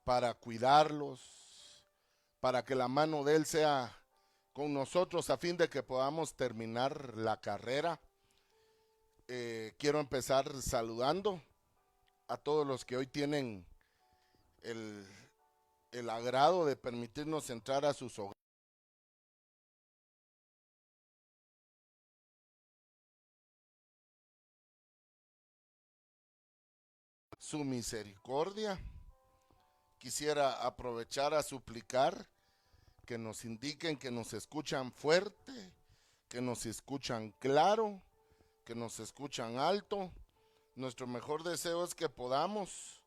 para cuidarlos, para que la mano de Él sea con nosotros a fin de que podamos terminar la carrera. Quiero empezar saludando a todos los que hoy tienen el, el agrado de permitirnos entrar a sus hogares. Su misericordia. Quisiera aprovechar a suplicar que nos indiquen que nos escuchan fuerte, que nos escuchan claro, que nos escuchan alto. Nuestro mejor deseo es que podamos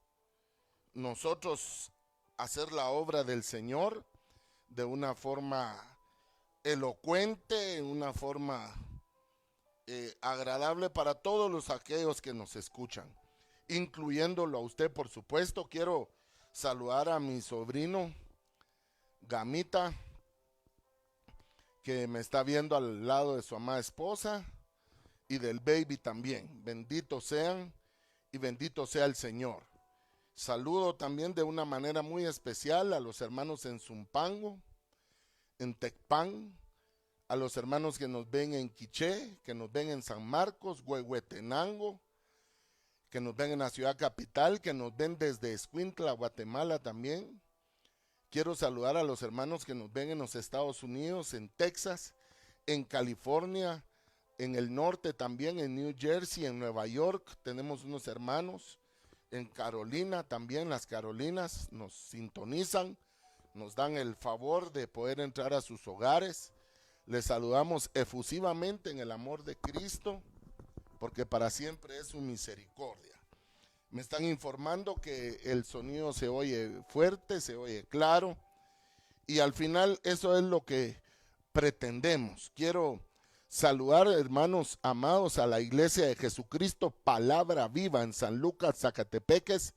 nosotros hacer la obra del Señor de una forma elocuente, en una forma agradable para todos los aquellos que nos escuchan, incluyéndolo a usted, por supuesto. Quiero saludar a mi sobrino Gamita, que me está viendo al lado de su amada esposa, y del baby también. Benditos sean y bendito sea el Señor. Saludo también de una manera muy especial a los hermanos en Zumpango, en Tecpan, a los hermanos que nos ven en Quiché, que nos ven en San Marcos, Huehuetenango, que nos ven en la ciudad capital, que nos ven desde Escuintla, Guatemala también. Quiero saludar a los hermanos que nos ven en los Estados Unidos, en Texas, en California, en el norte también, en New Jersey, en Nueva York. Tenemos unos hermanos en Carolina también. Las Carolinas nos sintonizan, nos dan el favor de poder entrar a sus hogares. Les saludamos efusivamente en el amor de Cristo, porque para siempre es su misericordia. Me están informando que el sonido se oye fuerte, se oye claro, y al final eso es lo que pretendemos. Quiero saludar, hermanos amados, a la Iglesia de Jesucristo Palabra Viva en San Lucas, Zacatepeques,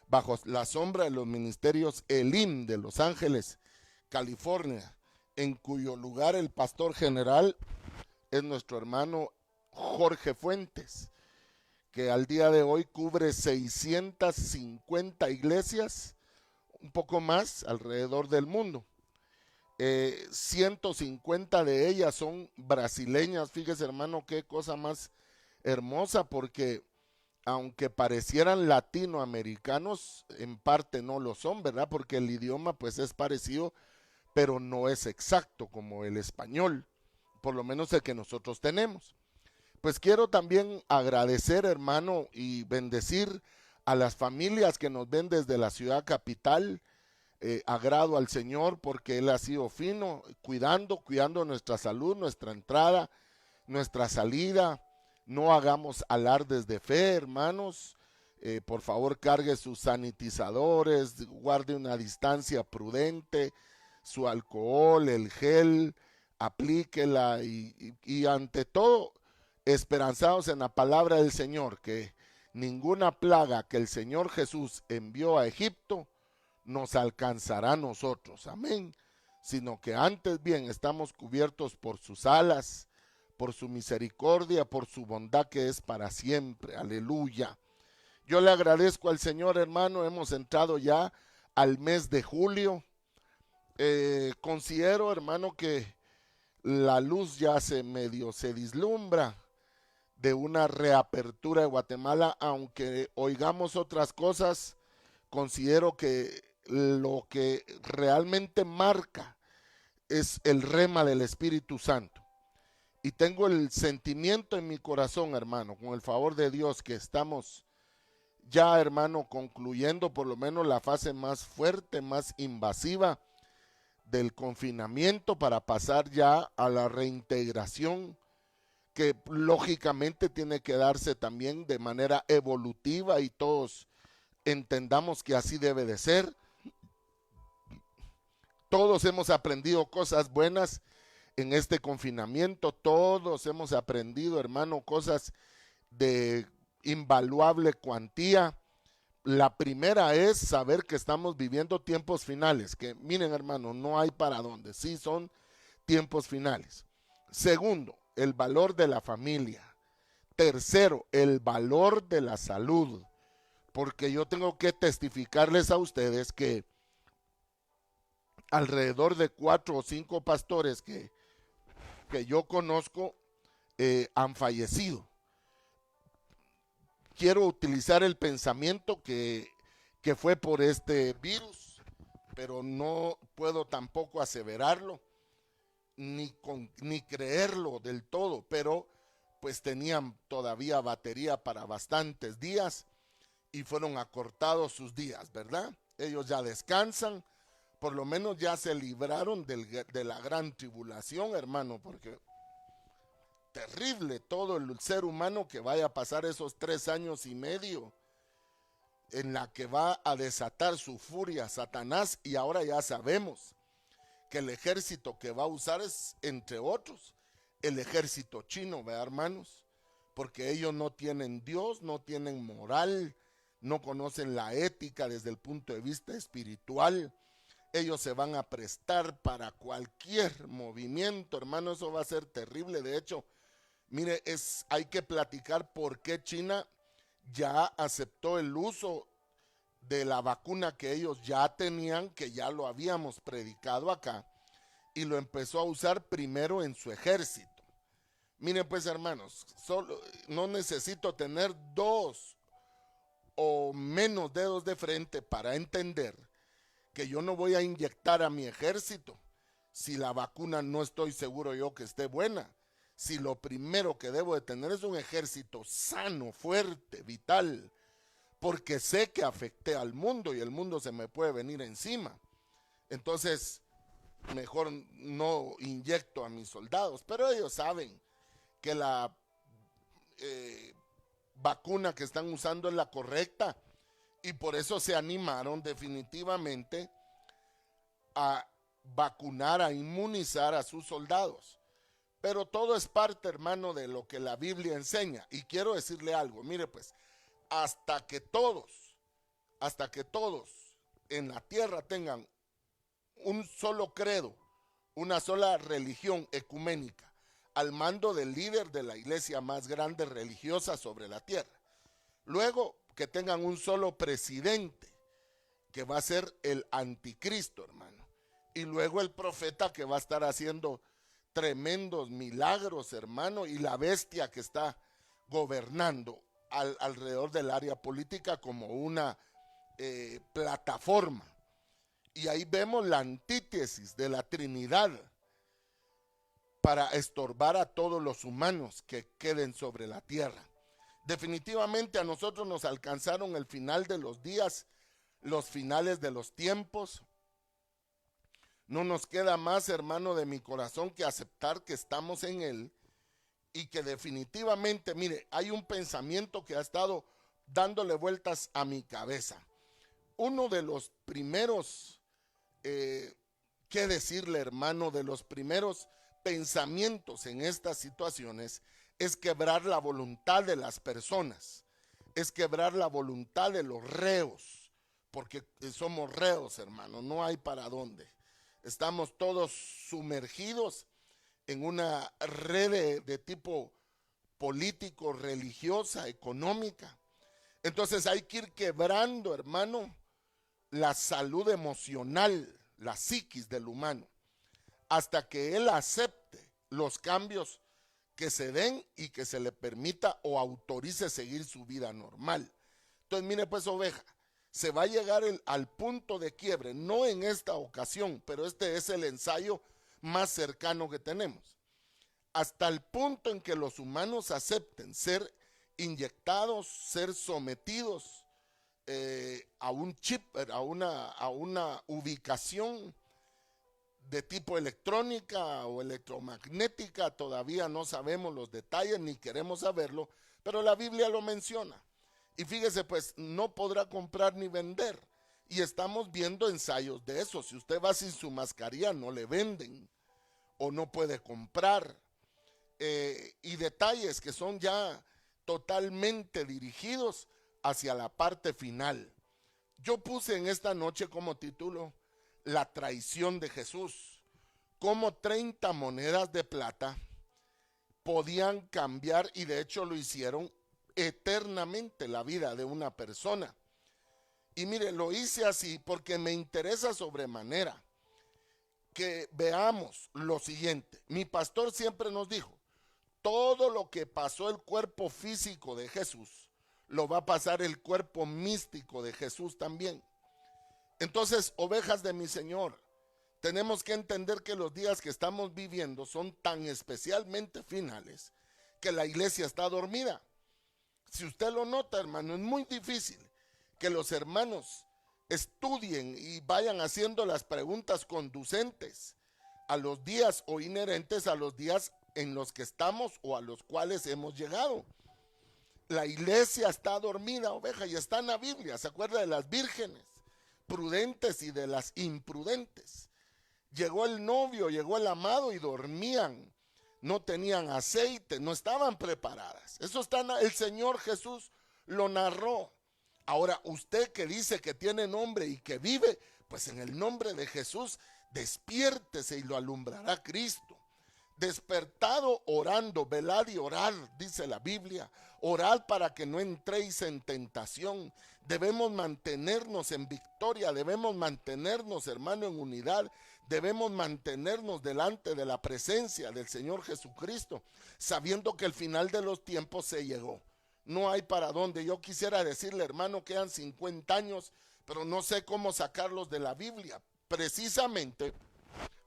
bajo la sombra de los ministerios Elim de Los Ángeles, California, en cuyo lugar el pastor general es nuestro hermano Jorge Fuentes, que al día de hoy cubre 650 iglesias, un poco más, alrededor del mundo. 150 de ellas son brasileñas. Fíjese, hermano, qué cosa más hermosa, porque aunque parecieran latinoamericanos, en parte no lo son, ¿verdad? Porque el idioma pues es parecido, pero no es exacto como el español, por lo menos el que nosotros tenemos. Pues quiero también agradecer, hermano, y bendecir a las familias que nos ven desde la ciudad capital. Agrado al Señor porque Él ha sido fino, cuidando nuestra salud, nuestra entrada, nuestra salida. No hagamos alardes de fe, hermanos. Por favor, cargue sus sanitizadores, guarde una distancia prudente, su alcohol, el gel, aplíquela y ante todo, esperanzados en la palabra del Señor, que ninguna plaga que el Señor Jesús envió a Egipto nos alcanzará a nosotros, amén, sino que antes bien estamos cubiertos por sus alas, por su misericordia, por su bondad que es para siempre, aleluya. Yo le agradezco al Señor, hermano. Hemos entrado ya al mes de julio. Considero, hermano, que la luz ya se vislumbra de una reapertura de Guatemala, aunque oigamos otras cosas. Considero que lo que realmente marca es el rema del Espíritu Santo. Y tengo el sentimiento en mi corazón, hermano, con el favor de Dios, que estamos ya, hermano, concluyendo por lo menos la fase más fuerte, más invasiva del confinamiento, para pasar ya a la reintegración, que lógicamente tiene que darse también de manera evolutiva, y todos entendamos que así debe de ser. Todos hemos aprendido cosas buenas en este confinamiento. Todos hemos aprendido, hermano, cosas de invaluable cuantía. La primera es saber que estamos viviendo tiempos finales, que miren, hermano, no hay para dónde, sí son tiempos finales. Segundo, el valor de la familia. Tercero, el valor de la salud. porque yo tengo que testificarles a ustedes que alrededor de 4 o 5 pastores que yo conozco han fallecido. Quiero utilizar el pensamiento que fue por este virus, pero no puedo tampoco aseverarlo ni creerlo del todo, pero pues tenían todavía batería para bastantes días y fueron acortados sus días, ¿verdad? Ellos ya descansan, por lo menos ya se libraron de la gran tribulación, hermano, porque terrible todo el ser humano que vaya a pasar esos 3 años y medio en la que va a desatar su furia Satanás, y ahora ya sabemos que el ejército que va a usar es, entre otros, el ejército chino, ¿verdad, hermanos? Porque ellos no tienen Dios, no tienen moral, no conocen la ética desde el punto de vista espiritual. Ellos se van a prestar para cualquier movimiento, hermano, eso va a ser terrible. De hecho, mire, hay que platicar por qué China ya aceptó el uso de la vacuna que ellos ya tenían, que ya lo habíamos predicado acá, y lo empezó a usar primero en su ejército. Miren pues, hermanos, no necesito tener 2 o menos dedos de frente para entender que yo no voy a inyectar a mi ejército si la vacuna no estoy seguro yo que esté buena. Si lo primero que debo de tener es un ejército sano, fuerte, vital, porque sé que afecté al mundo y el mundo se me puede venir encima. Entonces, mejor no inyecto a mis soldados, pero ellos saben que la vacuna que están usando es la correcta y por eso se animaron definitivamente a vacunar, a inmunizar a sus soldados. Pero todo es parte, hermano, de lo que la Biblia enseña. Y quiero decirle algo, mire pues, hasta que todos en la tierra tengan un solo credo, una sola religión ecuménica, al mando del líder de la iglesia más grande religiosa sobre la tierra. Luego que tengan un solo presidente, que va a ser el anticristo, hermano. Y luego el profeta que va a estar haciendo tremendos milagros, hermano, y la bestia que está gobernando alrededor del área política como una plataforma. Y ahí vemos la antítesis de la Trinidad para estorbar a todos los humanos que queden sobre la tierra. Definitivamente a nosotros nos alcanzaron el final de los días, los finales de los tiempos. No nos queda más, hermano de mi corazón, que aceptar que estamos en él y que definitivamente, mire, hay un pensamiento que ha estado dándole vueltas a mi cabeza. Uno de los primeros, ¿qué decirle, hermano? De los primeros pensamientos en estas situaciones es quebrar la voluntad de las personas, es quebrar la voluntad de los reos, porque somos reos, hermano, no hay para dónde. Estamos todos sumergidos en una red de tipo político, religiosa, económica. Entonces hay que ir quebrando, hermano, la salud emocional, la psiquis del humano, hasta que él acepte los cambios que se den y que se le permita o autorice seguir su vida normal. Entonces, mire pues, oveja, se va a llegar al punto de quiebre, no en esta ocasión, pero este es el ensayo más cercano que tenemos. Hasta el punto en que los humanos acepten ser inyectados, ser sometidos a un chip, a una ubicación de tipo electrónica o electromagnética, todavía no sabemos los detalles ni queremos saberlo, pero la Biblia lo menciona. Y fíjese pues, no podrá comprar ni vender. Y estamos viendo ensayos de eso. Si usted va sin su mascarilla, no le venden o no puede comprar. Y detalles que son ya totalmente dirigidos hacia la parte final. Yo puse en esta noche como título la traición de Jesús. Cómo 30 monedas de plata podían cambiar, y de hecho lo hicieron, eternamente la vida de una persona. Y mire, lo hice así porque me interesa sobremanera que veamos lo siguiente. Mi pastor siempre nos dijo, todo lo que pasó el cuerpo físico de Jesús, lo va a pasar el cuerpo místico de Jesús también. Entonces, ovejas de mi Señor, tenemos que entender que los días que estamos viviendo son tan especialmente finales que la iglesia está dormida. Si usted lo nota, hermano, es muy difícil que los hermanos estudien y vayan haciendo las preguntas conducentes a los días o inherentes a los días en los que estamos o a los cuales hemos llegado. La iglesia está dormida, oveja, y está en la Biblia. ¿Se acuerda de las vírgenes prudentes y de las imprudentes? Llegó el novio, llegó el amado y dormían. No tenían aceite, no estaban preparadas. Eso está, el Señor Jesús lo narró. Ahora, usted que dice que tiene nombre y que vive, pues en el nombre de Jesús, despiértese y lo alumbrará Cristo. Despertado orando, velad y orad, dice la Biblia. Orad para que no entréis en tentación. Debemos mantenernos en victoria, debemos mantenernos, hermano, en unidad. Debemos mantenernos delante de la presencia del Señor Jesucristo, sabiendo que el final de los tiempos se llegó. No hay para dónde. Yo quisiera decirle, hermano, quedan 50 años, pero no sé cómo sacarlos de la Biblia. Precisamente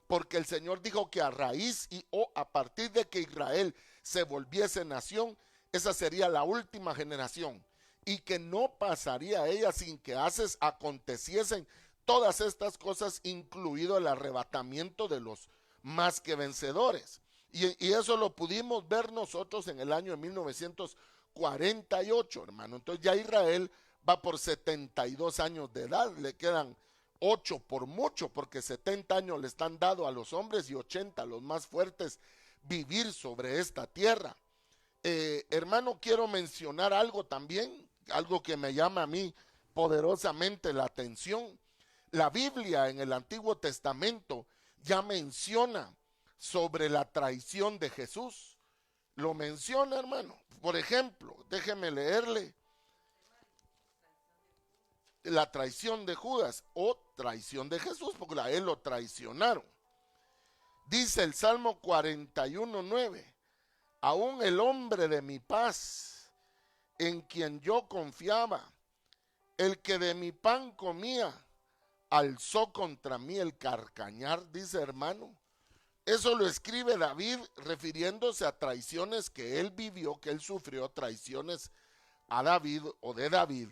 porque el Señor dijo que a raíz o a partir de que Israel se volviese nación, esa sería la última generación, y que no pasaría ella sin que aconteciesen todas estas cosas, incluido el arrebatamiento de los más que vencedores. Y eso lo pudimos ver nosotros en el año de 1948, hermano. Entonces ya Israel va por 72 años de edad, le quedan 8 por mucho, porque 70 años le están dados a los hombres y 80 a los más fuertes vivir sobre esta tierra. Hermano, quiero mencionar algo también, algo que me llama a mí poderosamente la atención. La Biblia en el Antiguo Testamento ya menciona sobre la traición de Jesús. Lo menciona, hermano. Por ejemplo, déjeme leerle la traición de Judas o traición de Jesús, porque a él lo traicionaron. Dice el Salmo 41:9, aún el hombre de mi paz, en quien yo confiaba, el que de mi pan comía, alzó contra mí el carcañar, dice, hermano. Eso lo escribe David refiriéndose a traiciones que él vivió, que él sufrió, traiciones a David o de David.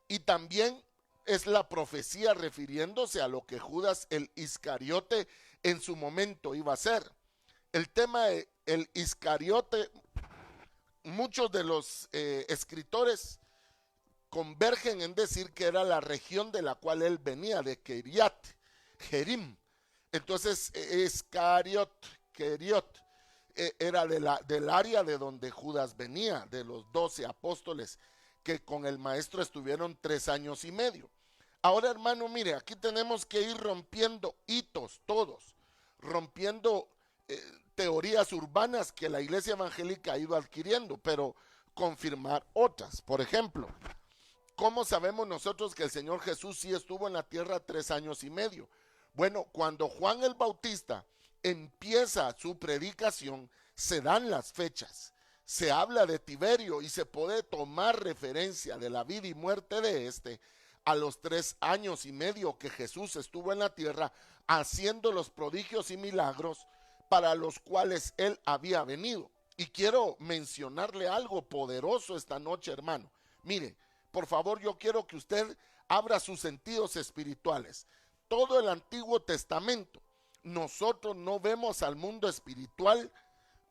Y también es la profecía refiriéndose a lo que Judas el Iscariote en su momento iba a hacer. El tema de el Iscariote, muchos de los escritores convergen en decir que era la región de la cual él venía, de Kiriat Jerim. Entonces Iscariot, era del área de donde Judas venía, de los 12 apóstoles que con el maestro estuvieron 3 años y medio. Ahora, hermano, mire, aquí tenemos que ir rompiendo hitos todos, rompiendo teorías urbanas que la iglesia evangélica ha ido adquiriendo, pero confirmar otras. Por ejemplo, ¿cómo sabemos nosotros que el Señor Jesús sí estuvo en la tierra 3 años y medio? Bueno, cuando Juan el Bautista empieza su predicación, se dan las fechas, se habla de Tiberio y se puede tomar referencia de la vida y muerte de este a los 3 años y medio que Jesús estuvo en la tierra haciendo los prodigios y milagros para los cuales él había venido. Y quiero mencionarle algo poderoso esta noche, hermano. Mire, por favor, yo quiero que usted abra sus sentidos espirituales. Todo el Antiguo Testamento, nosotros no vemos al mundo espiritual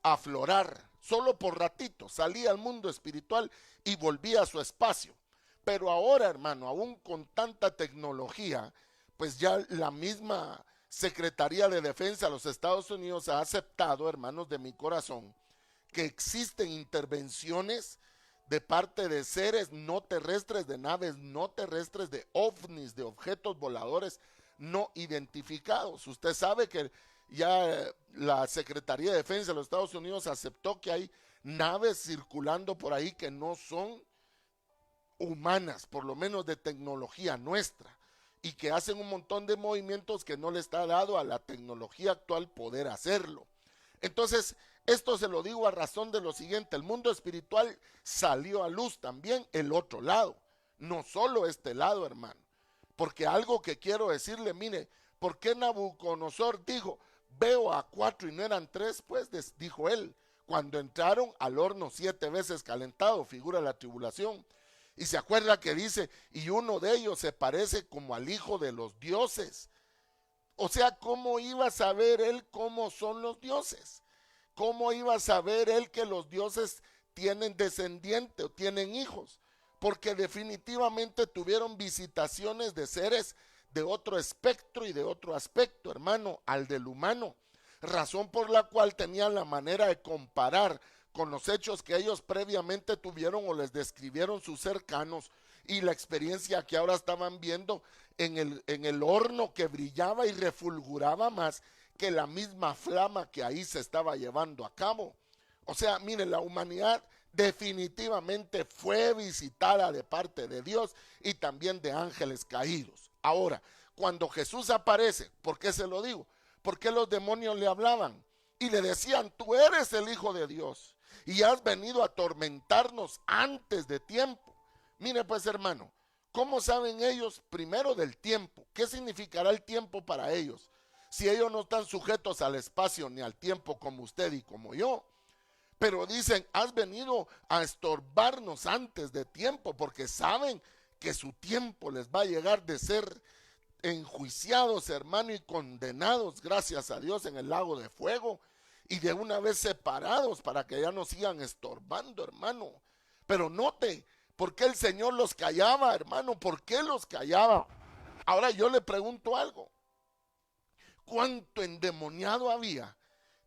aflorar, solo por ratito, salía al mundo espiritual y volvía a su espacio. Pero ahora, hermano, aún con tanta tecnología, pues ya la misma Secretaría de Defensa de los Estados Unidos ha aceptado, hermanos de mi corazón, que existen intervenciones de parte de seres no terrestres, de naves no terrestres, de ovnis, de objetos voladores no identificados. Usted sabe que ya la Secretaría de Defensa de los Estados Unidos aceptó que hay naves circulando por ahí que no son humanas, por lo menos de tecnología nuestra, y que hacen un montón de movimientos que no le está dado a la tecnología actual poder hacerlo. Entonces, esto se lo digo a razón de lo siguiente: el mundo espiritual salió a luz también el otro lado, no solo este lado, hermano. Porque algo que quiero decirle, mire, ¿por qué Nabucodonosor dijo, veo a 4 y no eran 3? Pues dijo él, cuando entraron al horno 7 veces calentado, figura la tribulación. Y se acuerda que dice, y uno de ellos se parece como al hijo de los dioses. O sea, ¿cómo iba a saber él cómo son los dioses? ¿Cómo iba a saber él que los dioses tienen descendiente o tienen hijos? Porque definitivamente tuvieron visitaciones de seres de otro espectro y de otro aspecto, hermano, al del humano. Razón por la cual tenían la manera de comparar con los hechos que ellos previamente tuvieron o les describieron sus cercanos, y la experiencia que ahora estaban viendo en el horno que brillaba y refulguraba más que la misma flama que ahí se estaba llevando a cabo. O sea, miren, la humanidad definitivamente fue visitada de parte de Dios y también de ángeles caídos. Ahora, cuando Jesús aparece, ¿por qué se lo digo? Porque los demonios le hablaban y le decían, tú eres el Hijo de Dios y has venido a atormentarnos antes de tiempo. Mire pues, hermano, ¿cómo saben ellos primero del tiempo? ¿Qué significará el tiempo para ellos? Si ellos no están sujetos al espacio ni al tiempo como usted y como yo. Pero dicen, has venido a estorbarnos antes de tiempo, porque saben que su tiempo les va a llegar de ser enjuiciados, hermano, y condenados, gracias a Dios, en el lago de fuego, y de una vez separados para que ya no sigan estorbando, hermano. Pero note, ¿por qué el Señor los callaba, hermano? ¿Por qué los callaba? Ahora yo le pregunto algo. ¿Cuánto endemoniado había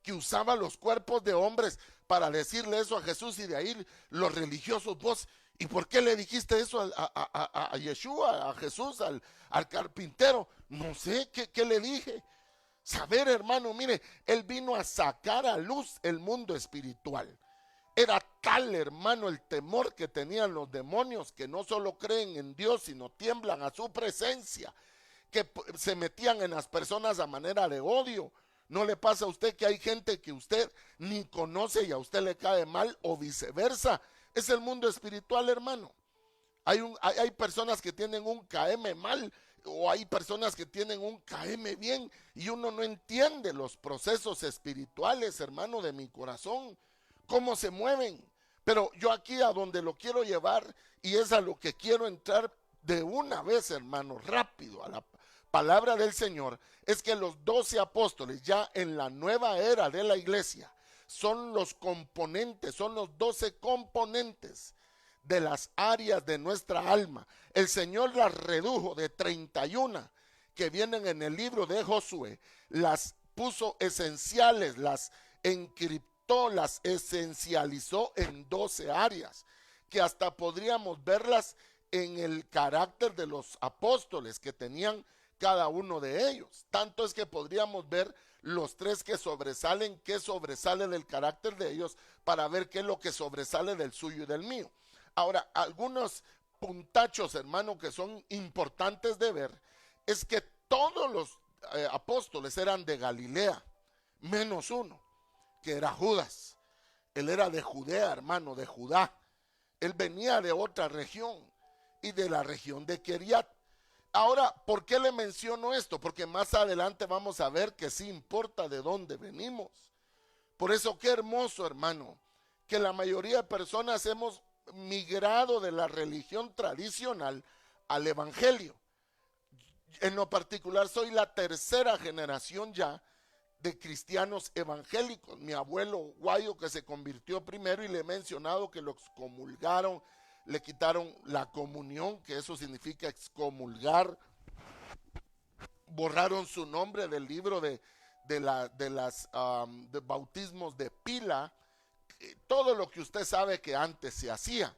que usaba los cuerpos de hombres para decirle eso a Jesús? Y de ahí los religiosos, vos, ¿y por qué le dijiste eso a Yeshua, a Jesús, al carpintero? No sé, ¿qué le dije? Saber, hermano, mire, él vino a sacar a luz el mundo espiritual. Era tal, hermano, el temor que tenían los demonios, que no solo creen en Dios, sino tiemblan a su presencia, que se metían en las personas a manera de odio. ¿No le pasa a usted que hay gente que usted ni conoce y a usted le cae mal, o viceversa? Es el mundo espiritual, hermano. Hay personas que tienen un KM mal, o hay personas que tienen un KM bien, y uno no entiende los procesos espirituales, hermano, de mi corazón, cómo se mueven. Pero yo aquí a donde lo quiero llevar, y es a lo que quiero entrar de una vez, hermano, rápido, a la palabra del Señor, es que los 12 apóstoles ya en la nueva era de la iglesia son los componentes, son los 12 componentes de las áreas de nuestra alma. El Señor las redujo de 31 que vienen en el libro de Josué, las puso esenciales, las encriptó, las esencializó en 12 áreas, que hasta podríamos verlas en el carácter de los apóstoles que tenían cada uno de ellos. Tanto es que podríamos ver los 3 que sobresalen, qué sobresale del carácter de ellos, para ver qué es lo que sobresale del suyo y del mío. Ahora, algunos puntachos, hermano, que son importantes de ver, es que todos los apóstoles eran de Galilea, menos uno, que era Judas. Él era de Judea, hermano, de Judá. Él venía de otra región, y de la región de Keriat. Ahora, ¿por qué le menciono esto? Porque más adelante vamos a ver que sí importa de dónde venimos. Por eso, qué hermoso, hermano, que la mayoría de personas hemos migrado de la religión tradicional al evangelio. En lo particular, soy la tercera generación ya de cristianos evangélicos. Mi abuelo Guayo, que se convirtió primero, y le he mencionado que lo excomulgaron, le quitaron la comunión, que eso significa excomulgar, borraron su nombre del libro de bautismos de pila, todo lo que usted sabe que antes se hacía.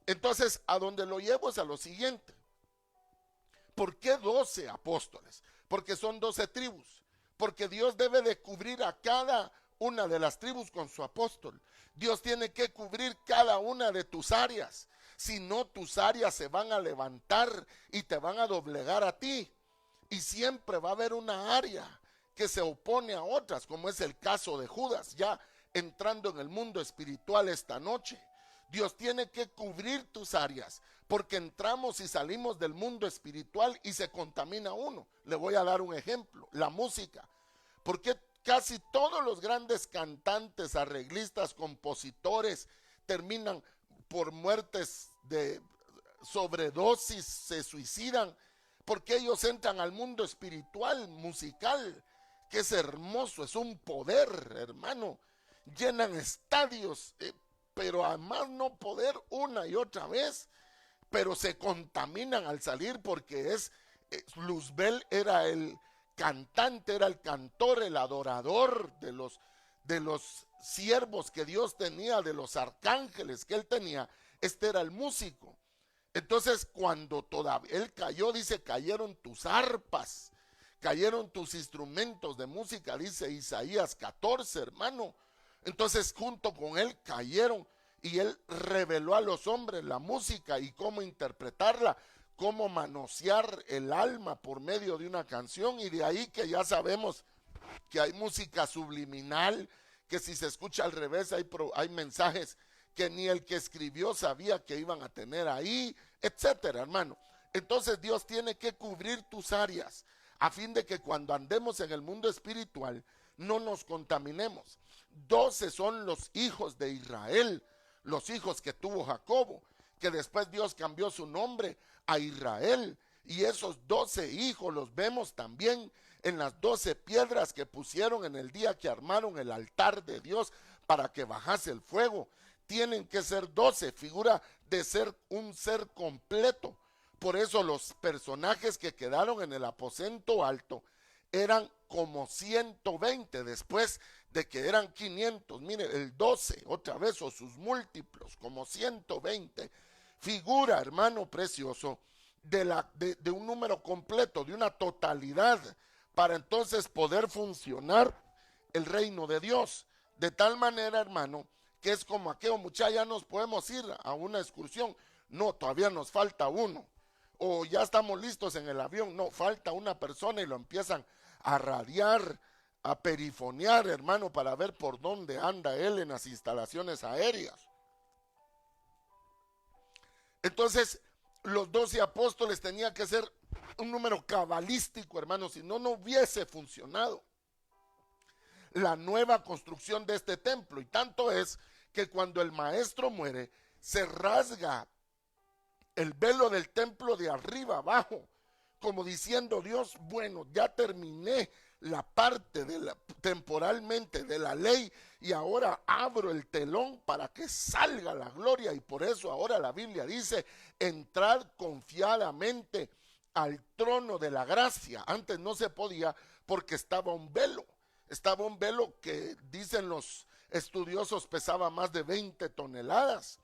Entonces, a donde lo llevo es a lo siguiente. ¿Por qué 12 apóstoles? Porque son 12 tribus. Porque Dios debe de cubrir a cada una de las tribus con su apóstol. Dios tiene que cubrir cada una de tus áreas. Si no, tus áreas se van a levantar y te van a doblegar a ti. Y siempre va a haber una área que se opone a otras, como es el caso de Judas, ya entrando en el mundo espiritual esta noche. Dios tiene que cubrir tus áreas, porque entramos y salimos del mundo espiritual y se contamina uno. Le voy a dar un ejemplo, la música. Porque casi todos los grandes cantantes, arreglistas, compositores terminan por muertes de sobredosis, se suicidan, porque ellos entran al mundo espiritual, musical, que es hermoso, es un poder, hermano. Llenan estadios, pero además no poder una y otra vez, pero se contaminan al salir, porque Luzbel era el cantante, era el cantor, el adorador de los siervos que Dios tenía, de los arcángeles que él tenía. Este era el músico. Entonces, cuando todavía él cayó, dice, cayeron tus arpas, cayeron tus instrumentos de música, dice Isaías 14, hermano. Entonces, junto con él cayeron, y él reveló a los hombres la música y cómo interpretarla, cómo manosear el alma por medio de una canción. Y de ahí que ya sabemos que hay música subliminal, que si se escucha al revés hay mensajes que ni el que escribió sabía que iban a tener ahí, etcétera, hermano. Entonces Dios tiene que cubrir tus áreas, a fin de que cuando andemos en el mundo espiritual no nos contaminemos. 12 son los hijos de Israel, los hijos que tuvo Jacobo, que después Dios cambió su nombre a Israel. Y esos 12 hijos los vemos también en las 12 piedras que pusieron en el día que armaron el altar de Dios para que bajase el fuego. Tienen que ser 12, figura de ser un ser completo. Por eso los personajes que quedaron en el aposento alto eran como 120, después de que eran 500. Mire, el 12, otra vez, o sus múltiplos, como 120. Figura, hermano precioso, de un número completo, de una totalidad, para entonces poder funcionar el reino de Dios. De tal manera, hermano, que es como aquello, muchachos, ya nos podemos ir a una excursión. No, todavía nos falta uno. O ya estamos listos en el avión. No, falta una persona, y lo empiezan a radiar, a perifonear, hermano, para ver por dónde anda él en las instalaciones aéreas. Entonces, los 12 apóstoles tenían que ser un número cabalístico, hermano, si no, no hubiese funcionado la nueva construcción de este templo. Y tanto es que cuando el maestro muere, se rasga el velo del templo de arriba abajo, como diciendo Dios, bueno, ya terminé la parte temporalmente de la ley, y ahora abro el telón para que salga la gloria. Y por eso ahora la Biblia dice, entrar confiadamente al trono de la gracia. Antes no se podía porque estaba un velo que dicen los estudiosos pesaba más de 20 toneladas.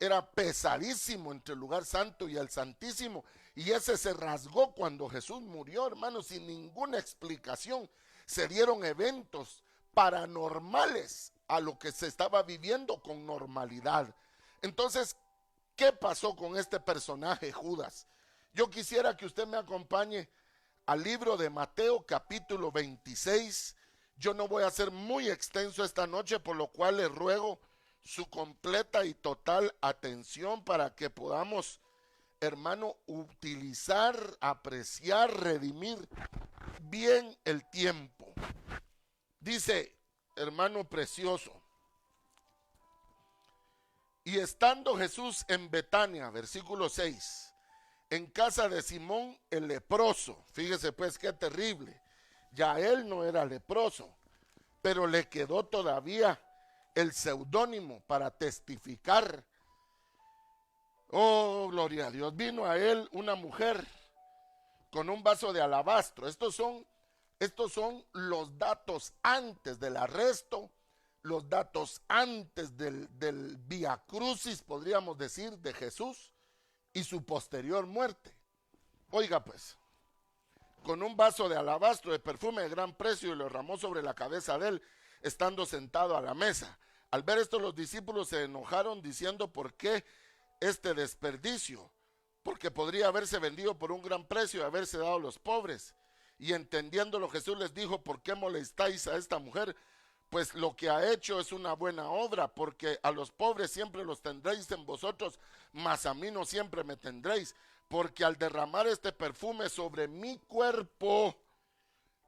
Era pesadísimo entre el lugar santo y el santísimo, y ese se rasgó cuando Jesús murió, hermano, sin ninguna explicación. Se dieron eventos paranormales a lo que se estaba viviendo con normalidad. Entonces, ¿qué pasó con este personaje Judas? Yo quisiera que usted me acompañe al libro de Mateo capítulo 26. Yo no voy a ser muy extenso esta noche, por lo cual le ruego su completa y total atención para que podamos, hermano, utilizar, apreciar, redimir bien el tiempo. Dice, hermano precioso, y estando Jesús en Betania, versículo 6, en casa de Simón el leproso. Fíjese pues qué terrible, ya él no era leproso, pero le quedó todavía el seudónimo para testificar. Oh, gloria a Dios. Vino a él una mujer con un vaso de alabastro. Estos son los datos antes del arresto, los datos antes del vía crucis, podríamos decir, de Jesús, y su posterior muerte. Oiga pues, con un vaso de alabastro de perfume de gran precio, y lo derramó sobre la cabeza de él, estando sentado a la mesa. Al ver esto, los discípulos se enojaron diciendo, ¿por qué este desperdicio, porque podría haberse vendido por un gran precio y haberse dado a los pobres. Y entendiéndolo, Jesús les dijo: ¿por qué molestáis a esta mujer? Pues lo que ha hecho es una buena obra, porque a los pobres siempre los tendréis en vosotros, mas a mí no siempre me tendréis, porque al derramar este perfume sobre mi cuerpo,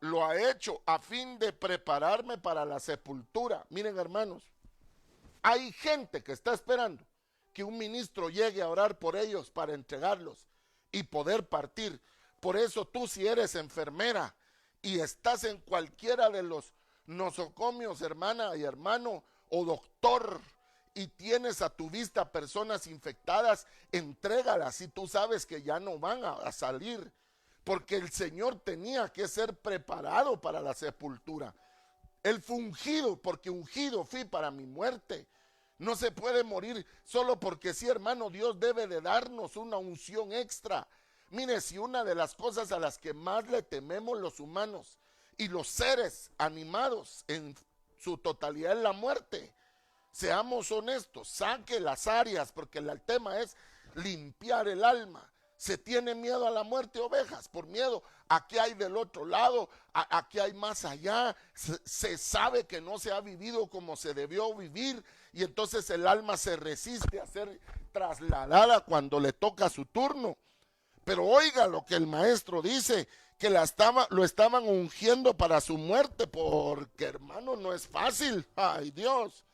lo ha hecho a fin de prepararme para la sepultura. Miren, hermanos, hay gente que está esperando que un ministro llegue a orar por ellos para entregarlos y poder partir. Por eso tú, si eres enfermera y estás en cualquiera de los nosocomios, hermana y hermano, o doctor, y tienes a tu vista personas infectadas, entrégalas si tú sabes que ya no van a salir, porque el Señor tenía que ser preparado para la sepultura. Él fue ungido, porque ungido fui para mi muerte. No se puede morir solo porque sí, hermano. Dios debe de darnos una unción extra. Mire, si una de las cosas a las que más le tememos los humanos y los seres animados en su totalidad es la muerte, seamos honestos, saque las áreas, porque el tema es limpiar el alma. Se tiene miedo a la muerte, ovejas, por miedo a qué hay del otro lado, a qué hay más allá. Se sabe que no se ha vivido como se debió vivir, y entonces el alma se resiste a ser trasladada cuando le toca su turno. Pero oiga lo que el maestro dice, que lo estaban ungiendo para su muerte, porque, hermano, no es fácil. Ay, Dios.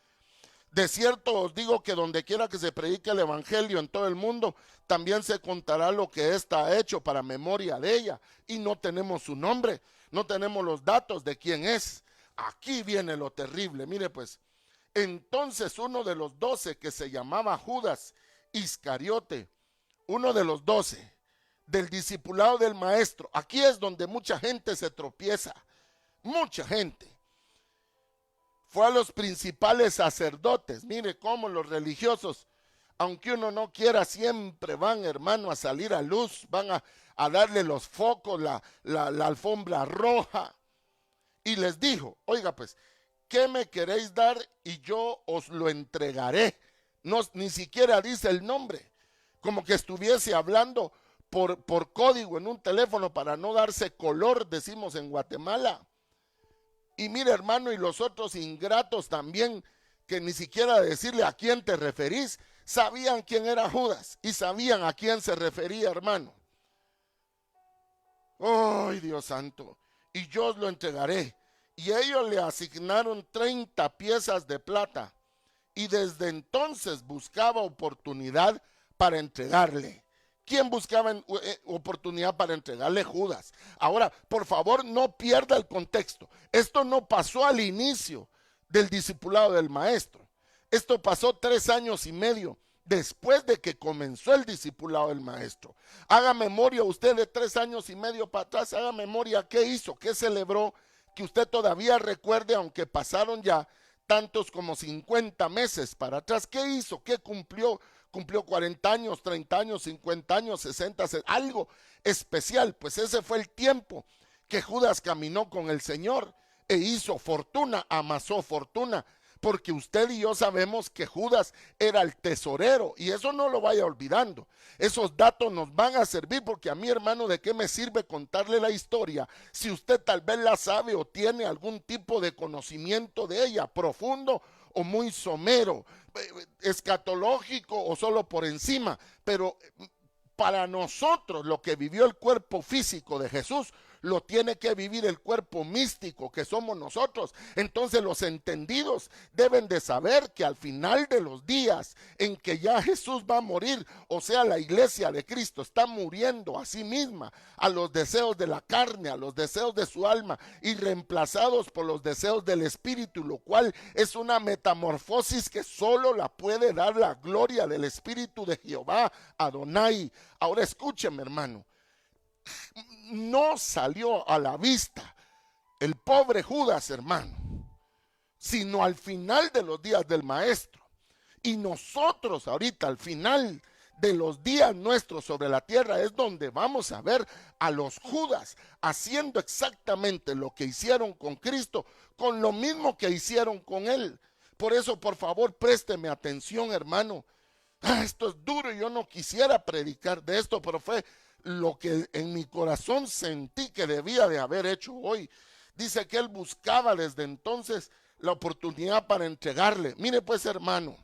De cierto os digo que donde quiera que se predique el evangelio en todo el mundo, también se contará lo que ésta ha hecho para memoria de ella. Y no tenemos su nombre, no tenemos los datos de quién es. Aquí viene lo terrible. Mire pues, entonces uno de los 12, que se llamaba Judas Iscariote, uno de los 12, del discipulado del maestro. Aquí es donde mucha gente se tropieza, mucha gente. Fue a los principales sacerdotes. Mire cómo los religiosos, aunque uno no quiera, siempre van, hermano, a salir a luz, van a darle los focos, la alfombra roja. Y les dijo: oiga pues, ¿qué me queréis dar y yo os lo entregaré? No, ni siquiera dice el nombre, como que estuviese hablando por código en un teléfono para no darse color, decimos en Guatemala. Y mire, hermano, y los otros ingratos también, que ni siquiera decirle a quién te referís, sabían quién era Judas y sabían a quién se refería, hermano. ¡Ay, Dios santo! Y yo os lo entregaré. Y ellos le asignaron 30 piezas de plata, y desde entonces buscaba oportunidad para entregarle. ¿Quién buscaba oportunidad para entregarle? Judas. Ahora, por favor, no pierda el contexto. Esto no pasó al inicio del discipulado del maestro. Esto pasó 3 años y medio después de que comenzó el discipulado del maestro. Haga memoria usted de 3 años y medio para atrás. Haga memoria qué hizo, qué celebró, que usted todavía recuerde, aunque pasaron ya tantos como 50 meses para atrás. ¿Qué hizo? ¿Qué cumplió? Cumplió 40 años, 30 años, 50 años, 60, algo especial. Pues ese fue el tiempo que Judas caminó con el Señor e hizo fortuna, amasó fortuna, porque usted y yo sabemos que Judas era el tesorero, y eso no lo vaya olvidando. Esos datos nos van a servir, porque a mí, hermano, ¿de qué me sirve contarle la historia si usted tal vez la sabe o tiene algún tipo de conocimiento de ella, profundo o muy somero, escatológico o solo por encima? Pero para nosotros, lo que vivió el cuerpo físico de Jesús, lo tiene que vivir el cuerpo místico que somos nosotros. Entonces los entendidos deben de saber que al final de los días en que ya Jesús va a morir, o sea, la iglesia de Cristo está muriendo a sí misma, a los deseos de la carne, a los deseos de su alma, y reemplazados por los deseos del Espíritu, lo cual es una metamorfosis que solo la puede dar la gloria del Espíritu de Jehová, Adonai. Ahora escúcheme, hermano. No salió a la vista el pobre Judas, hermano, sino al final de los días del maestro. Y nosotros ahorita, al final de los días nuestros sobre la tierra, es donde vamos a ver a los Judas haciendo exactamente lo que hicieron con Cristo, con lo mismo que hicieron con él. Por eso, por favor, présteme atención, hermano. Esto es duro y yo no quisiera predicar de esto, pero fue lo que en mi corazón sentí que debía de haber hecho hoy. Dice que él buscaba desde entonces la oportunidad para entregarle. Mire pues, hermano,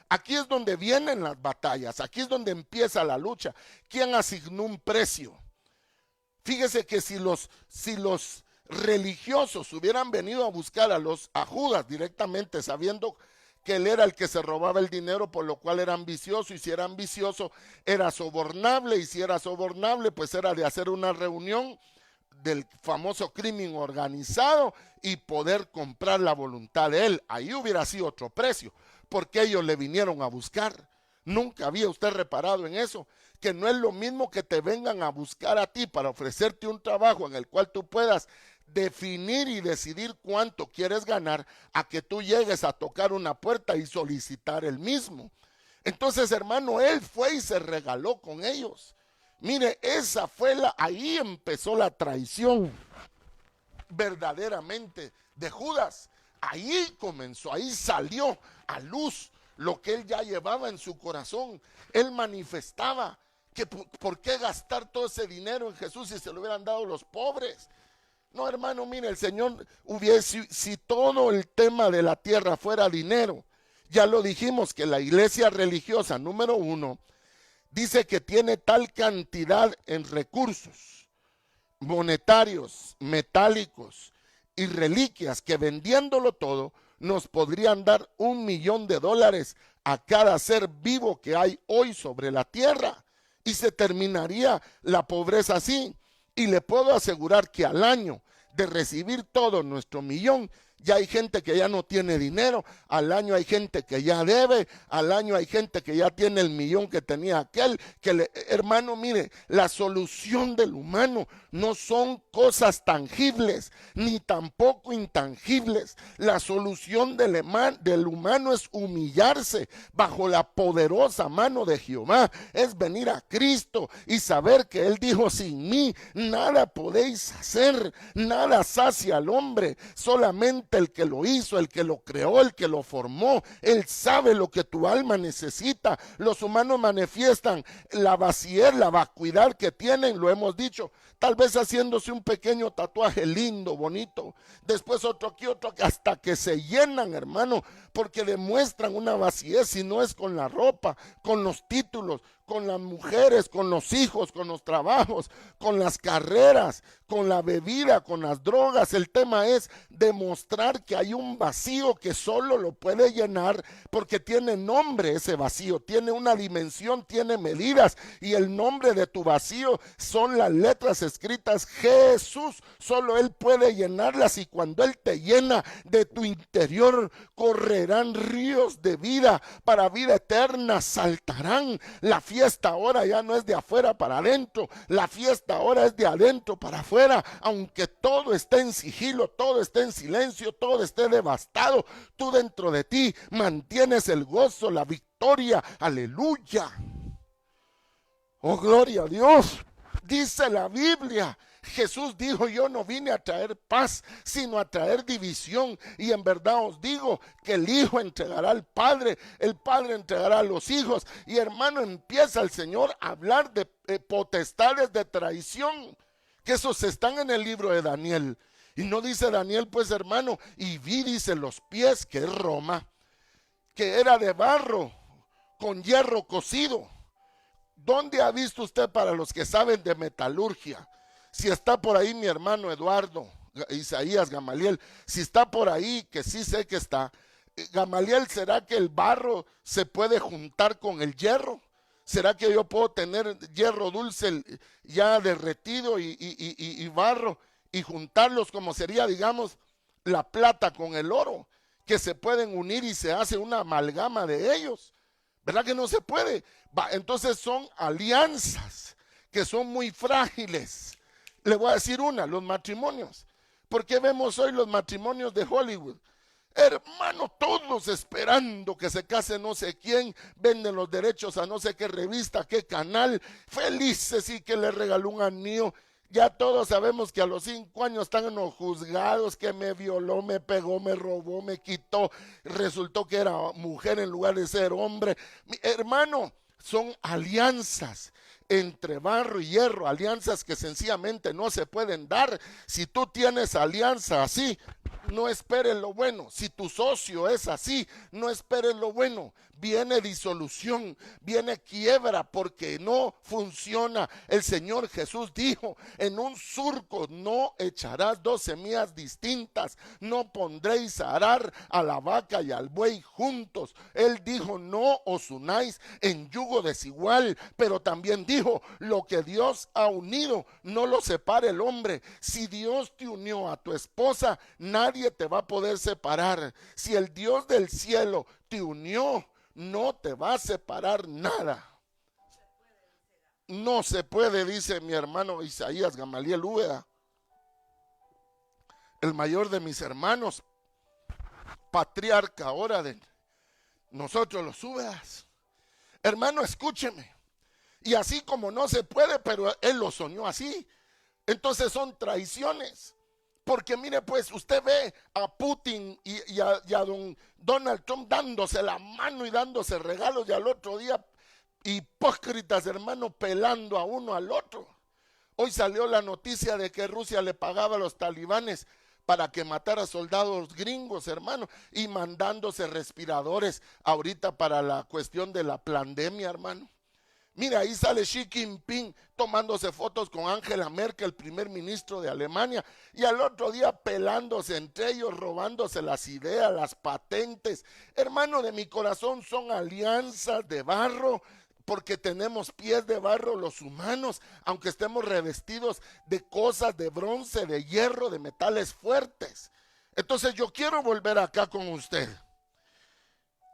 aquí es donde vienen las batallas, aquí es donde empieza la lucha. ¿Quién asignó un precio? Fíjese que si los religiosos hubieran venido a buscar a Judas directamente, sabiendo que él era el que se robaba el dinero, por lo cual era ambicioso, y si era ambicioso era sobornable, y si era sobornable pues era de hacer una reunión del famoso crimen organizado y poder comprar la voluntad de él. Ahí hubiera sido otro precio, porque ellos le vinieron a buscar. Nunca había usted reparado en eso, que no es lo mismo que te vengan a buscar a ti para ofrecerte un trabajo en el cual tú puedas definir y decidir cuánto quieres ganar, a que tú llegues a tocar una puerta y solicitar el mismo. Entonces, hermano, él fue y se regaló con ellos. Mire, ahí empezó la traición verdaderamente de Judas. Ahí comenzó, ahí salió a luz lo que él ya llevaba en su corazón. Él manifestaba que por qué gastar todo ese dinero en Jesús si se lo hubieran dado los pobres. No, hermano, mire, el Señor si todo el tema de la tierra fuera dinero, ya lo dijimos que la iglesia religiosa número 1 dice que tiene tal cantidad en recursos monetarios, metálicos y reliquias, que vendiéndolo todo nos podrían dar $1,000,000 a cada ser vivo que hay hoy sobre la tierra, y se terminaría la pobreza así. Y le puedo asegurar que al año de recibir todo nuestro millón, ya hay gente que ya no tiene dinero, al año hay gente que ya debe, al año hay gente que ya tiene el millón que tenía aquel, hermano, mire, la solución del humano no son cosas tangibles, ni tampoco intangibles. La solución del humano es humillarse bajo la poderosa mano de Jehová, es venir a Cristo y saber que Él dijo: sin mí nada podéis hacer, nada sacia al hombre, solamente el que lo hizo, el que lo creó, el que lo formó. Él sabe lo que tu alma necesita. Los humanos manifiestan la vacío, la vacuidad que tienen, lo hemos dicho, tal vez haciéndose un pequeño tatuaje lindo, bonito, después otro aquí, otro aquí, hasta que se llenan, hermano, porque demuestran una vacío. Si no es con la ropa, con los títulos, con las mujeres, con los hijos, con los trabajos, con las carreras, con la bebida, con las drogas. El tema es demostrar que hay un vacío que solo lo puede llenar, porque tiene nombre ese vacío, tiene una dimensión, tiene medidas, y el nombre de tu vacío son las letras escritas Jesús. Solo Él puede llenarlas, y cuando Él te llena, de tu interior correrán ríos de vida para vida eterna, saltarán. La fiesta ahora ya no es de afuera para adentro, la fiesta ahora es de adentro para afuera. Aunque todo esté en sigilo, todo esté en silencio, todo esté devastado, tú dentro de ti mantienes el gozo, la victoria. Aleluya. Oh, gloria a Dios. Dice la Biblia, Jesús dijo: yo no vine a traer paz, sino a traer división. Y en verdad os digo que el Hijo entregará al Padre, el Padre entregará a los hijos. Y hermano, empieza el Señor a hablar de potestades de traición, que esos están en el libro de Daniel. Y no dice Daniel, pues, hermano, y vi, dice, los pies, que es Roma, que era de barro con hierro cocido. ¿Dónde ha visto usted, para los que saben de metalurgia? Si está por ahí mi hermano Eduardo, Isaías, Gamaliel, si está por ahí, que sí sé que está, Gamaliel, ¿será que el barro se puede juntar con el hierro? ¿Será que yo puedo tener hierro dulce ya derretido y barro, y juntarlos como sería, digamos, la plata con el oro, que se pueden unir y se hace una amalgama de ellos? ¿Verdad que no se puede? Entonces son alianzas que son muy frágiles. Le voy a decir una: los matrimonios. ¿Por qué vemos hoy los matrimonios de Hollywood? Hermano, todos esperando que se case no sé quién, venden los derechos a no sé qué revista, qué canal, felices, y que le regaló un anillo. Ya todos sabemos que a los 5 años están en los juzgados, que me violó, me pegó, me robó, me quitó, resultó que era mujer en lugar de ser hombre. Mi hermano, son alianzas entre barro y hierro, alianzas que sencillamente no se pueden dar. Si tú tienes alianza así, no esperes lo bueno. Si tu socio es así, no esperes lo bueno. Viene disolución, viene quiebra porque no funciona. El Señor Jesús dijo, en un surco no echarás 2 semillas distintas, no pondréis a arar a la vaca y al buey juntos. Él dijo, no os unáis en yugo desigual, pero también dijo, lo que Dios ha unido, no lo separe el hombre. Si Dios te unió a tu esposa, nadie te va a poder separar. Si el Dios del cielo te unió, no te va a separar nada. No se puede, dice mi hermano Isaías Gamaliel Úbeda, el mayor de mis hermanos, patriarca ahora de nosotros los Úbedas. Hermano, escúcheme. Y así como no se puede, pero él lo soñó así. Entonces son traiciones. Porque mire pues, usted ve a Putin y a don Donald Trump dándose la mano y dándose regalos, y al otro día hipócritas, hermano, pelando a uno al otro. Hoy salió la noticia de que Rusia le pagaba a los talibanes para que matara soldados gringos, hermano, y mandándose respiradores ahorita para la cuestión de la pandemia, hermano. Mira, ahí sale Xi Jinping tomándose fotos con Angela Merkel, primer ministro de Alemania, y al otro día pelándose entre ellos, robándose las ideas, las patentes. Hermano de mi corazón, son alianzas de barro, porque tenemos pies de barro los humanos, aunque estemos revestidos de cosas de bronce, de hierro, de metales fuertes. Entonces yo quiero volver acá con usted.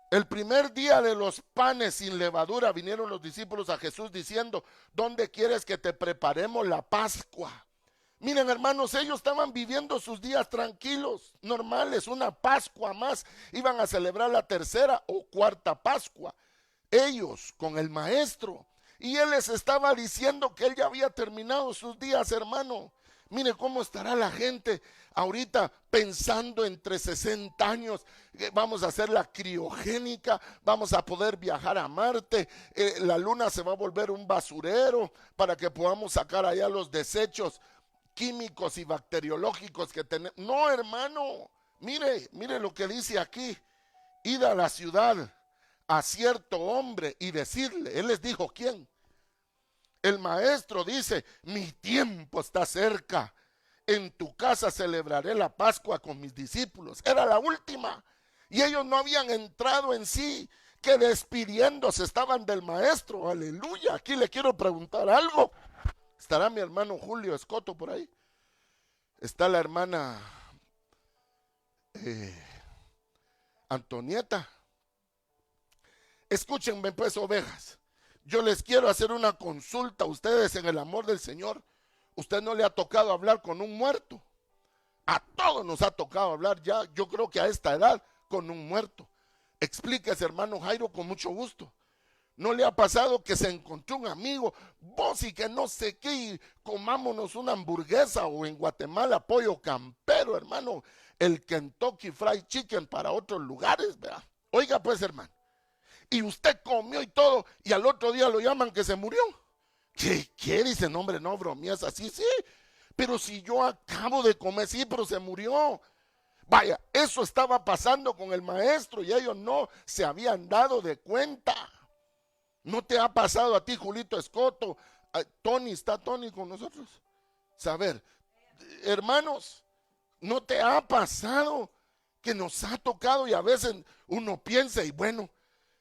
El primer día de los panes sin levadura vinieron los discípulos a Jesús diciendo, ¿dónde quieres que te preparemos la Pascua? Miren, hermanos, ellos estaban viviendo sus días tranquilos, normales, una Pascua más. Iban a celebrar la 3ª o 4ª Pascua. Ellos con el maestro. Y él les estaba diciendo que él ya había terminado sus días, hermano. Mire cómo estará la gente ahorita pensando entre 60 años, vamos a hacer la criogénica, vamos a poder viajar a Marte, la luna se va a volver un basurero para que podamos sacar allá los desechos químicos y bacteriológicos que tenemos. No, hermano, mire lo que dice aquí. Id a la ciudad a cierto hombre y decirle, él les dijo, ¿quién? El maestro dice, mi tiempo está cerca, en tu casa celebraré la Pascua con mis discípulos. Era la última, y ellos no habían entrado en sí, que despidiéndose estaban del maestro. Aleluya. Aquí le quiero preguntar algo. ¿Estará mi hermano Julio Escoto por ahí? ¿Está la hermana Antonieta? Escúchenme pues, ovejas. Yo les quiero hacer una consulta a ustedes en el amor del Señor. ¿Usted no le ha tocado hablar con un muerto? A todos nos ha tocado hablar ya, yo creo que a esta edad, con un muerto. Explíquese, hermano Jairo, con mucho gusto. ¿No le ha pasado que se encontró un amigo, vos y que no sé qué, y comámonos una hamburguesa, o en Guatemala pollo campero, hermano, el Kentucky Fried Chicken para otros lugares, ¿verdad? Oiga pues, hermano. Y usted comió y todo, y al otro día lo llaman que se murió. ¿Qué? Dice, no, hombre, no, bromeas así, sí. Pero si yo acabo de comer, sí, pero se murió. Vaya, eso estaba pasando con el maestro y ellos no se habían dado de cuenta. ¿No te ha pasado a ti, Julito Escoto? Tony, ¿está Tony con nosotros? Saber, hermanos, ¿no te ha pasado que nos ha tocado y a veces uno piensa y bueno,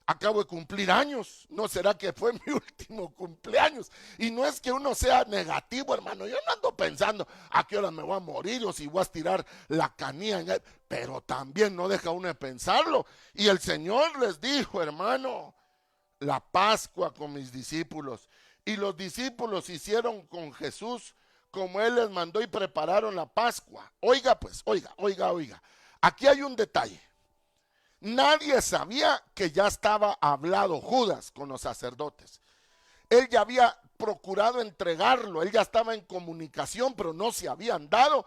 acabo de cumplir años, ¿no será que fue mi último cumpleaños? Y no es que uno sea negativo, hermano, yo no ando pensando a qué hora me voy a morir o si voy a estirar la canilla, pero también no deja uno de pensarlo. Y el Señor les dijo, hermano, la Pascua con mis discípulos. Y los discípulos hicieron con Jesús como Él les mandó y prepararon la Pascua. Oiga pues, oiga. Aquí hay un detalle. Nadie sabía que ya estaba hablado Judas con los sacerdotes. Él ya había procurado entregarlo, él ya estaba en comunicación, pero no se habían dado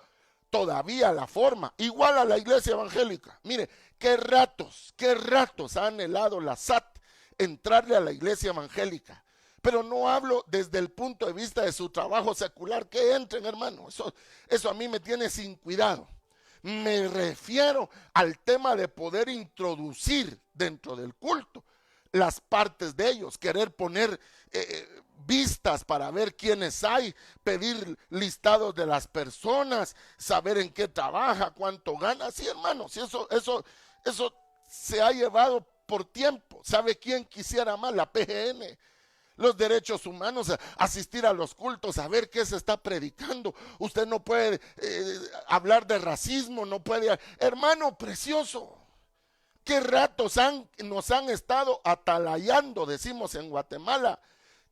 todavía la forma. Igual a la iglesia evangélica. Mire, qué ratos ha anhelado la SAT entrarle a la iglesia evangélica. Pero no hablo desde el punto de vista de su trabajo secular, que entren, hermano. Eso a mí me tiene sin cuidado. Me refiero al tema de poder introducir dentro del culto las partes de ellos, querer poner vistas para ver quiénes hay, pedir listados de las personas, saber en qué trabaja, cuánto gana. Sí, hermanos, eso se ha llevado por tiempo. ¿Sabe quién quisiera más? La PGN. Los derechos humanos, asistir a los cultos, a ver qué se está predicando. Usted no puede hablar de racismo, no puede. Hermano precioso, qué ratos nos han estado atalayando, decimos en Guatemala,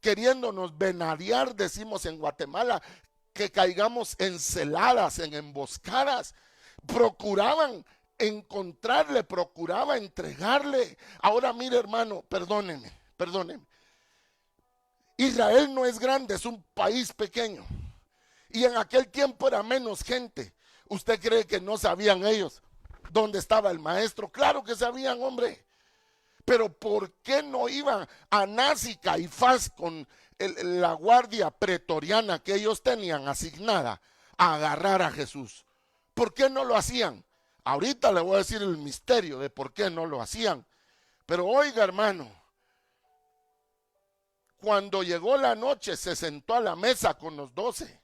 queriéndonos venadear, decimos en Guatemala, que caigamos en celadas, en emboscadas. Procuraban encontrarle, procuraba entregarle. Ahora mire, hermano, perdóneme. Israel no es grande, es un país pequeño. Y en aquel tiempo era menos gente. ¿Usted cree que no sabían ellos dónde estaba el maestro? Claro que sabían, hombre. Pero ¿por qué no iban Anás y Caifás con la guardia pretoriana que ellos tenían asignada a agarrar a Jesús? ¿Por qué no lo hacían? Ahorita le voy a decir el misterio de por qué no lo hacían. Pero oiga, hermano, cuando llegó la noche se sentó a la mesa con los 12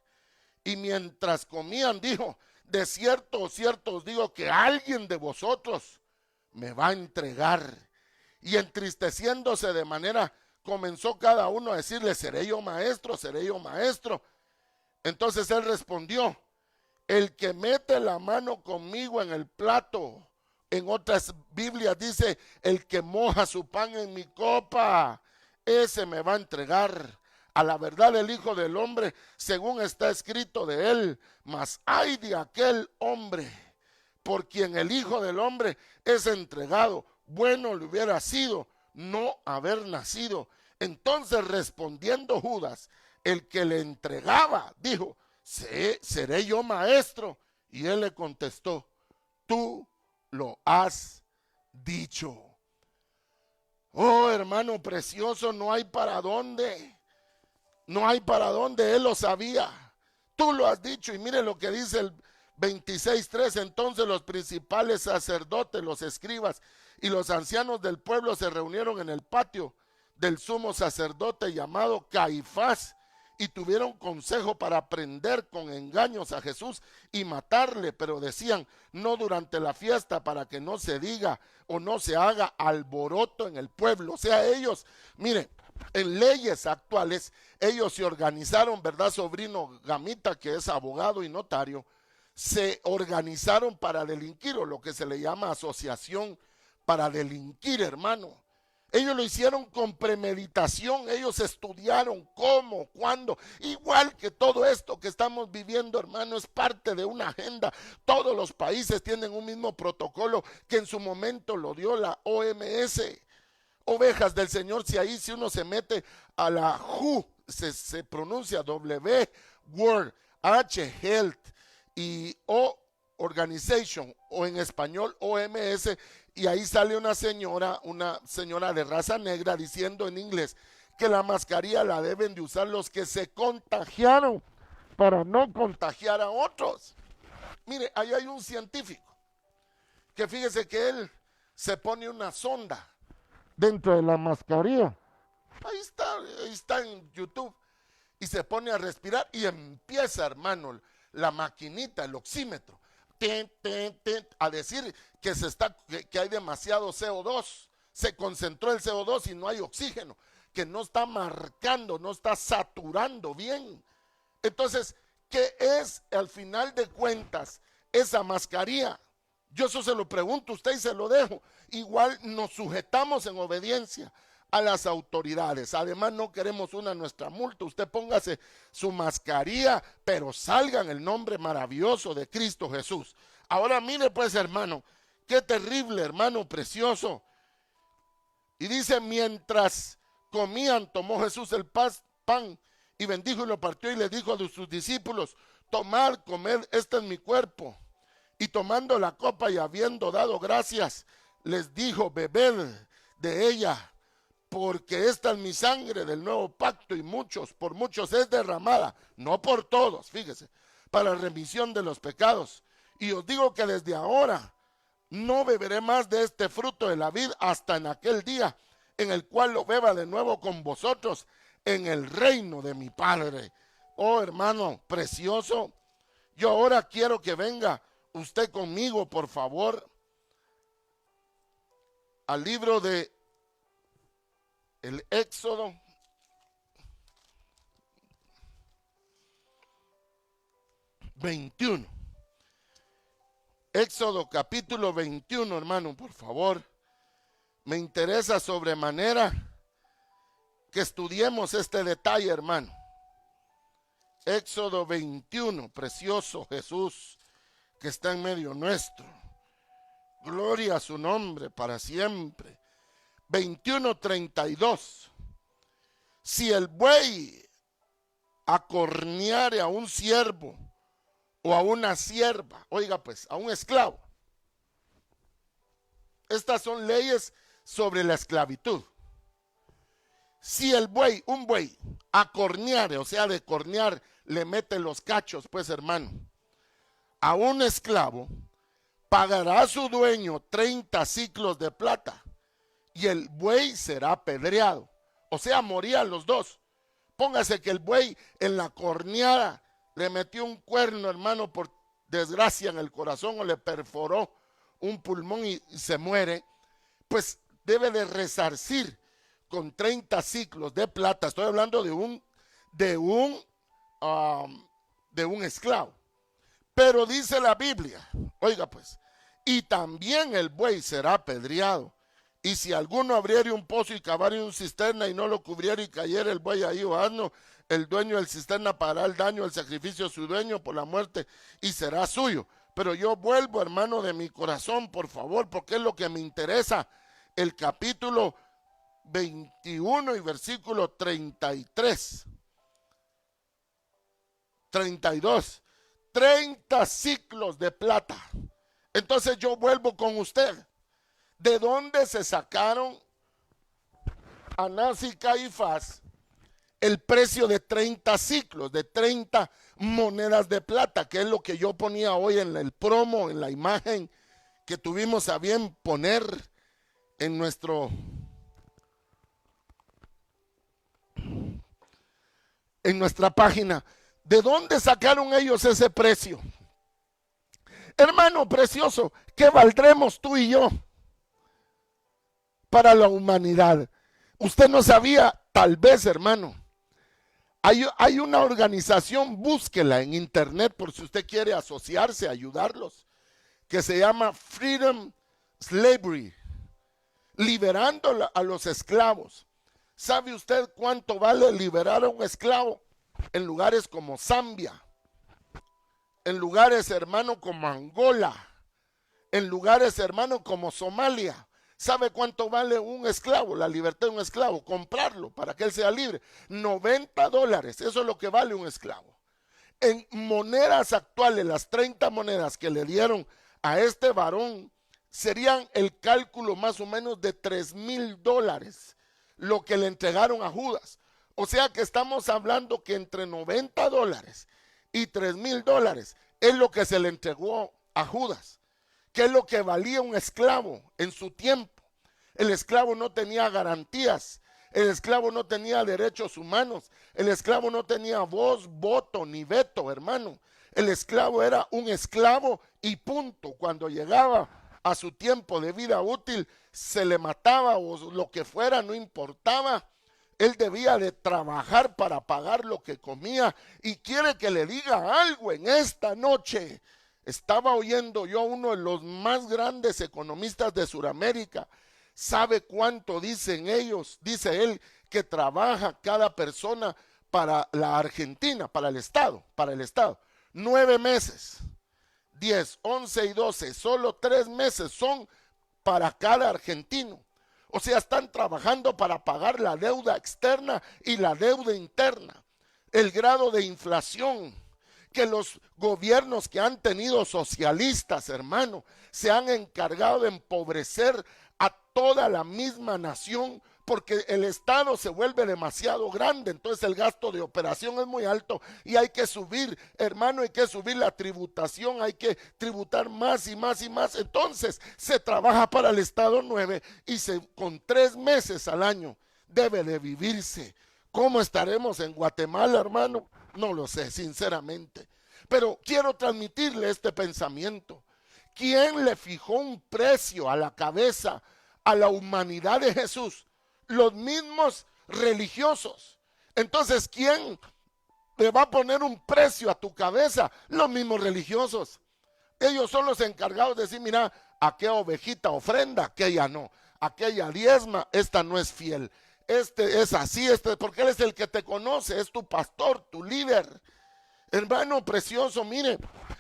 y mientras comían dijo: de cierto os digo que alguien de vosotros me va a entregar. Y entristeciéndose de manera, comenzó cada uno a decirle: seré yo maestro, seré yo maestro. Entonces él respondió: el que mete la mano conmigo en el plato. En otras Biblias dice: el que moja su pan en mi copa, ese me va a entregar. A la verdad el Hijo del Hombre, según está escrito de él, mas ay de aquel hombre por quien el Hijo del Hombre es entregado. Bueno le hubiera sido no haber nacido. Entonces respondiendo Judas, el que le entregaba, dijo: seré yo maestro. Y él le contestó: tú lo has dicho. Oh, hermano precioso, no hay para dónde. No hay para dónde, él lo sabía. Tú lo has dicho. Y mire lo que dice el 26:3. Entonces los principales sacerdotes, los escribas y los ancianos del pueblo se reunieron en el patio del sumo sacerdote llamado Caifás y tuvieron consejo para prender con engaños a Jesús y matarle, pero decían: no durante la fiesta, para que no se diga o no se haga alboroto en el pueblo. O sea, ellos, mire, en leyes actuales, ellos se organizaron, ¿verdad, sobrino Gamita, que es abogado y notario? Se organizaron para delinquir, o lo que se le llama asociación para delinquir, hermano. Ellos lo hicieron con premeditación, ellos estudiaron cómo, cuándo, igual que todo esto que estamos viviendo, hermano, es parte de una agenda. Todos los países tienen un mismo protocolo que en su momento lo dio la OMS. Ovejas del Señor, si uno se mete a la WHO, se pronuncia W, World, H, Health y O, Organization, o en español OMS, y ahí sale una señora de raza negra diciendo en inglés que la mascarilla la deben de usar los que se contagiaron para no contagiar a otros. Mire, ahí hay un científico que fíjese que él se pone una sonda dentro de la mascarilla. Ahí está en YouTube. Y se pone a respirar y empieza, hermano, la maquinita, el oxímetro, a decir que hay demasiado CO2. Se concentró el CO2 y no hay oxígeno, que no está marcando, no está saturando bien. Entonces, ¿qué es al final de cuentas esa mascarilla? Yo eso se lo pregunto a usted y se lo dejo. Igual nos sujetamos en obediencia a las autoridades. Además, no queremos nuestra multa. Usted póngase su mascarilla, pero salga en el nombre maravilloso de Cristo Jesús. Ahora mire pues, hermano, qué terrible, hermano precioso. Y dice: mientras comían, tomó Jesús el pan Y bendijo y lo partió y le dijo a sus discípulos: tomad, comed, este es mi cuerpo. Y tomando la copa y habiendo dado gracias, les dijo: bebed de ella, porque esta es mi sangre del nuevo pacto, y por muchos es derramada, no por todos, fíjese, para remisión de los pecados. Y os digo que desde ahora no beberé más de este fruto de la vid hasta en aquel día en el cual lo beba de nuevo con vosotros en el reino de mi Padre. Oh, hermano precioso, yo ahora quiero que venga usted conmigo, por favor, al libro de el Éxodo. Éxodo capítulo 21, hermano, por favor. Me interesa sobremanera que estudiemos este detalle, hermano. Éxodo 21, precioso Jesús que está en medio nuestro. Gloria a su nombre para siempre. 21:32. Si el buey acorneare a un siervo o a una sierva, oiga pues, a un esclavo. Estas son leyes sobre la esclavitud. Si el buey, un buey, acorneare, o sea, de cornear, le mete los cachos, pues hermano, a un esclavo, pagará a su dueño 30 siclos de plata y el buey será apedreado. O sea, morían los dos. Póngase que el buey en la corneada le metió un cuerno, hermano, por desgracia en el corazón, o le perforó un pulmón y se muere. Pues debe de resarcir con 30 siclos de plata. Estoy hablando de un esclavo. Pero dice la Biblia, oiga pues, y también el buey será apedreado. Y si alguno abriere un pozo y cavare un cisterna y no lo cubriere y cayere el buey ahí o asno, el dueño del cisterna pagará el daño, el sacrificio de su dueño por la muerte y será suyo. Pero yo vuelvo, hermano, de mi corazón, por favor, porque es lo que me interesa. El capítulo 21 y versículo 32. 30 siclos de plata. Entonces yo vuelvo con usted. ¿De dónde se sacaron Anás y Caifás el precio de 30 siclos, de 30 monedas de plata, que es lo que yo ponía hoy en el promo, en la imagen que tuvimos a bien poner en nuestra página? ¿De dónde sacaron ellos ese precio? Hermano precioso, ¿qué valdremos tú y yo para la humanidad? Usted no sabía, tal vez, hermano. Hay una organización, búsquela en internet por si usted quiere asociarse, ayudarlos, que se llama Freedom Slavery, liberando a los esclavos. ¿Sabe usted cuánto vale liberar a un esclavo? En lugares como Zambia, en lugares, hermano, como Angola, en lugares, hermano, como Somalia. ¿Sabe cuánto vale un esclavo? La libertad de un esclavo, comprarlo para que él sea libre. $90, eso es lo que vale un esclavo. En monedas actuales, las 30 monedas que le dieron a este varón, serían el cálculo más o menos de $3,000, lo que le entregaron a Judas. O sea que estamos hablando que entre $90 y $3,000 es lo que se le entregó a Judas, que es lo que valía un esclavo en su tiempo. El esclavo no tenía garantías, el esclavo no tenía derechos humanos, el esclavo no tenía voz, voto ni veto, hermano. El esclavo era un esclavo y punto. Cuando llegaba a su tiempo de vida útil, se le mataba o lo que fuera, no importaba. Él debía de trabajar para pagar lo que comía. Y quiere que le diga algo en esta noche. Estaba oyendo yo a uno de los más grandes economistas de Sudamérica. ¿Sabe cuánto dicen ellos? Dice él que trabaja cada persona para la Argentina, para el Estado. 9 meses, 10, 11 y 12, solo 3 meses son para cada argentino. O sea, están trabajando para pagar la deuda externa y la deuda interna. el grado de inflación, que los gobiernos que han tenido socialistas, hermano, se han encargado de empobrecer a toda la misma nación, porque el Estado se vuelve demasiado grande, entonces el gasto de operación es muy alto y hay que subir, hermano, hay que subir la tributación, hay que tributar más y más y más. Entonces se trabaja para el Estado 9 y con 3 meses al año debe de vivirse. ¿Cómo estaremos en Guatemala, hermano? No lo sé, sinceramente. Pero quiero transmitirle este pensamiento. ¿Quién le fijó un precio a la cabeza a la humanidad de Jesús? Los mismos religiosos. Entonces, ¿quién le va a poner un precio a tu cabeza? Los mismos religiosos. Ellos son los encargados de decir, mira, aquella ovejita ofrenda, aquella no. Aquella diezma, esta no es fiel. Este es así, porque él es el que te conoce, es tu pastor, tu líder. Hermano precioso, mire,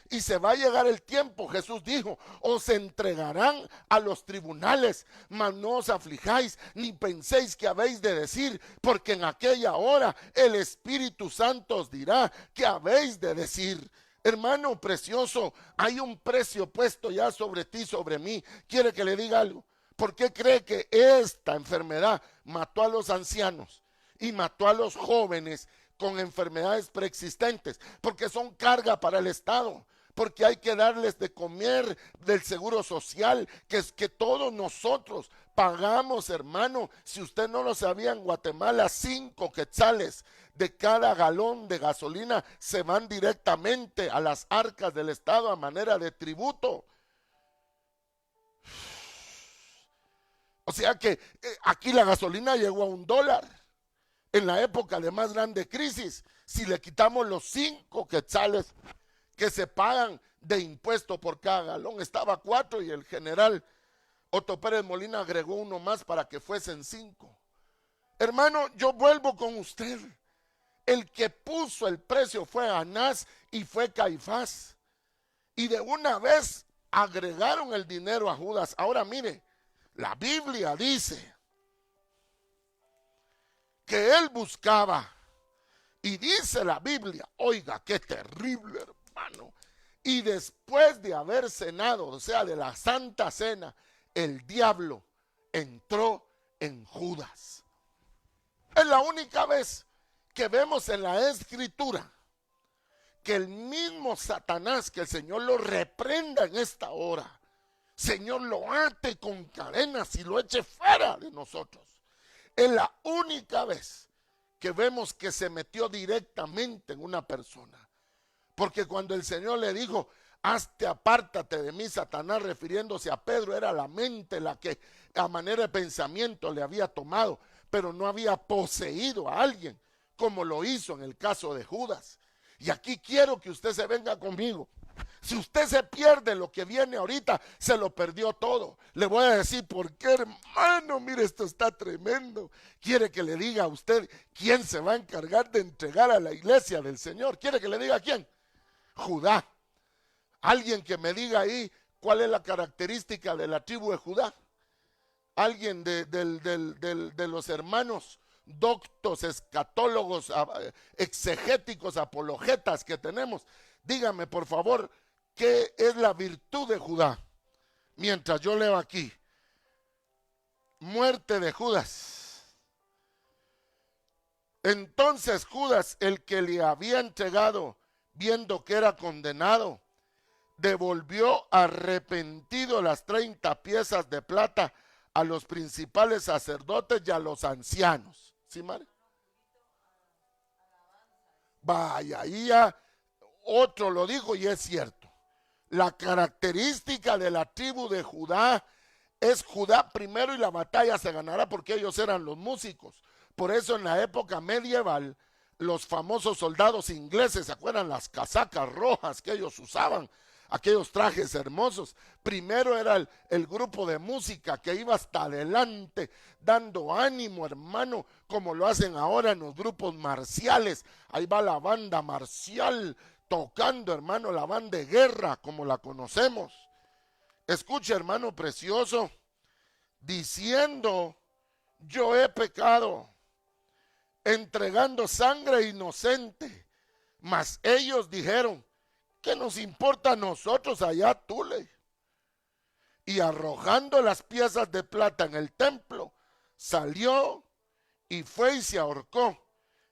y se va a llegar el tiempo, Jesús dijo, os entregarán a los tribunales, mas no os aflijáis, ni penséis que habéis de decir, porque en aquella hora el Espíritu Santo os dirá que habéis de decir. Hermano precioso, hay un precio puesto ya sobre ti, sobre mí. ¿Quiere que le diga algo? ¿Por qué cree que esta enfermedad mató a los ancianos y mató a los jóvenes con enfermedades preexistentes? Porque son carga para el Estado, porque hay que darles de comer del seguro social, que es que todos nosotros pagamos, hermano. Si usted no lo sabía, en Guatemala 5 quetzales de cada galón de gasolina se van directamente a las arcas del Estado a manera de tributo. O sea que aquí la gasolina llegó a $1 en la época de más grande crisis. Si le quitamos los 5 quetzales que se pagan de impuesto por cada galón, estaba 4 y el general Otto Pérez Molina agregó uno más para que fuesen 5. Hermano, yo vuelvo con usted. El que puso el precio fue Anás y fue Caifás. Y de una vez agregaron el dinero a Judas. Ahora mire, la Biblia dice que él buscaba, y dice la Biblia, oiga, qué terrible, hermano, y después de haber cenado, o sea, de la Santa Cena, el diablo entró en Judas. Es la única vez que vemos en la Escritura que el mismo Satanás, que el Señor lo reprenda en esta hora, Señor, lo ate con cadenas y lo eche fuera de nosotros. Es la única vez que vemos que se metió directamente en una persona. Porque cuando el Señor le dijo, hazte, apártate de mí, Satanás, refiriéndose a Pedro, era la mente la que a manera de pensamiento le había tomado, pero no había poseído a alguien, como lo hizo en el caso de Judas. Y aquí quiero que usted se venga conmigo. Si usted se pierde lo que viene ahorita, se lo perdió todo. Le voy a decir por qué, hermano. Mire, esto está tremendo. Quiere que le diga a usted quién se va a encargar de entregar a la iglesia del Señor. ¿Quiere que le diga quién? Judá. Alguien que me diga ahí cuál es la característica de la tribu de Judá. Alguien de los hermanos doctos, escatólogos, exegéticos, apologetas que tenemos. Dígame, por favor, ¿qué es la virtud de Judá? Mientras yo leo aquí, muerte de Judas. Entonces Judas, el que le había entregado, viendo que era condenado, devolvió arrepentido las 30 piezas de plata a los principales sacerdotes y a los ancianos. ¿Sí, madre? Vaya, ahí ya otro lo dijo y es cierto. La característica de la tribu de Judá es Judá primero y la batalla se ganará porque ellos eran los músicos. Por eso en la época medieval los famosos soldados ingleses, ¿se acuerdan? Las casacas rojas que ellos usaban, aquellos trajes hermosos. Primero era el grupo de música que iba hasta adelante dando ánimo, hermano, como lo hacen ahora en los grupos marciales. Ahí va la banda marcial tocando, hermano, la banda de guerra como la conocemos. Escuche, hermano precioso, diciendo, yo he pecado. entregando sangre inocente. Mas ellos dijeron: ¿qué nos importa a nosotros? Allá tú le. Y arrojando las piezas de plata en el templo, salió y fue y se ahorcó.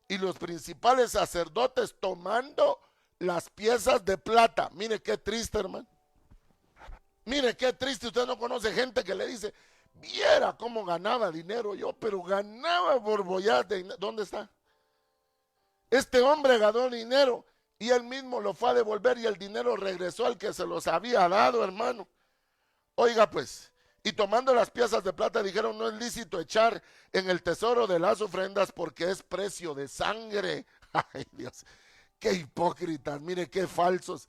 Y los principales sacerdotes, tomando las piezas de plata. Mire qué triste, hermano. Mire qué triste. Usted no conoce gente que le dice: viera cómo ganaba dinero yo, pero ganaba borbolladas de dinero. ¿Dónde está? Este hombre ganó dinero y él mismo lo fue a devolver y el dinero regresó al que se los había dado, hermano. Oiga pues, y tomando las piezas de plata dijeron: no es lícito echar en el tesoro de las ofrendas porque es precio de sangre. Ay, Dios, qué hipócritas, mire qué falsos.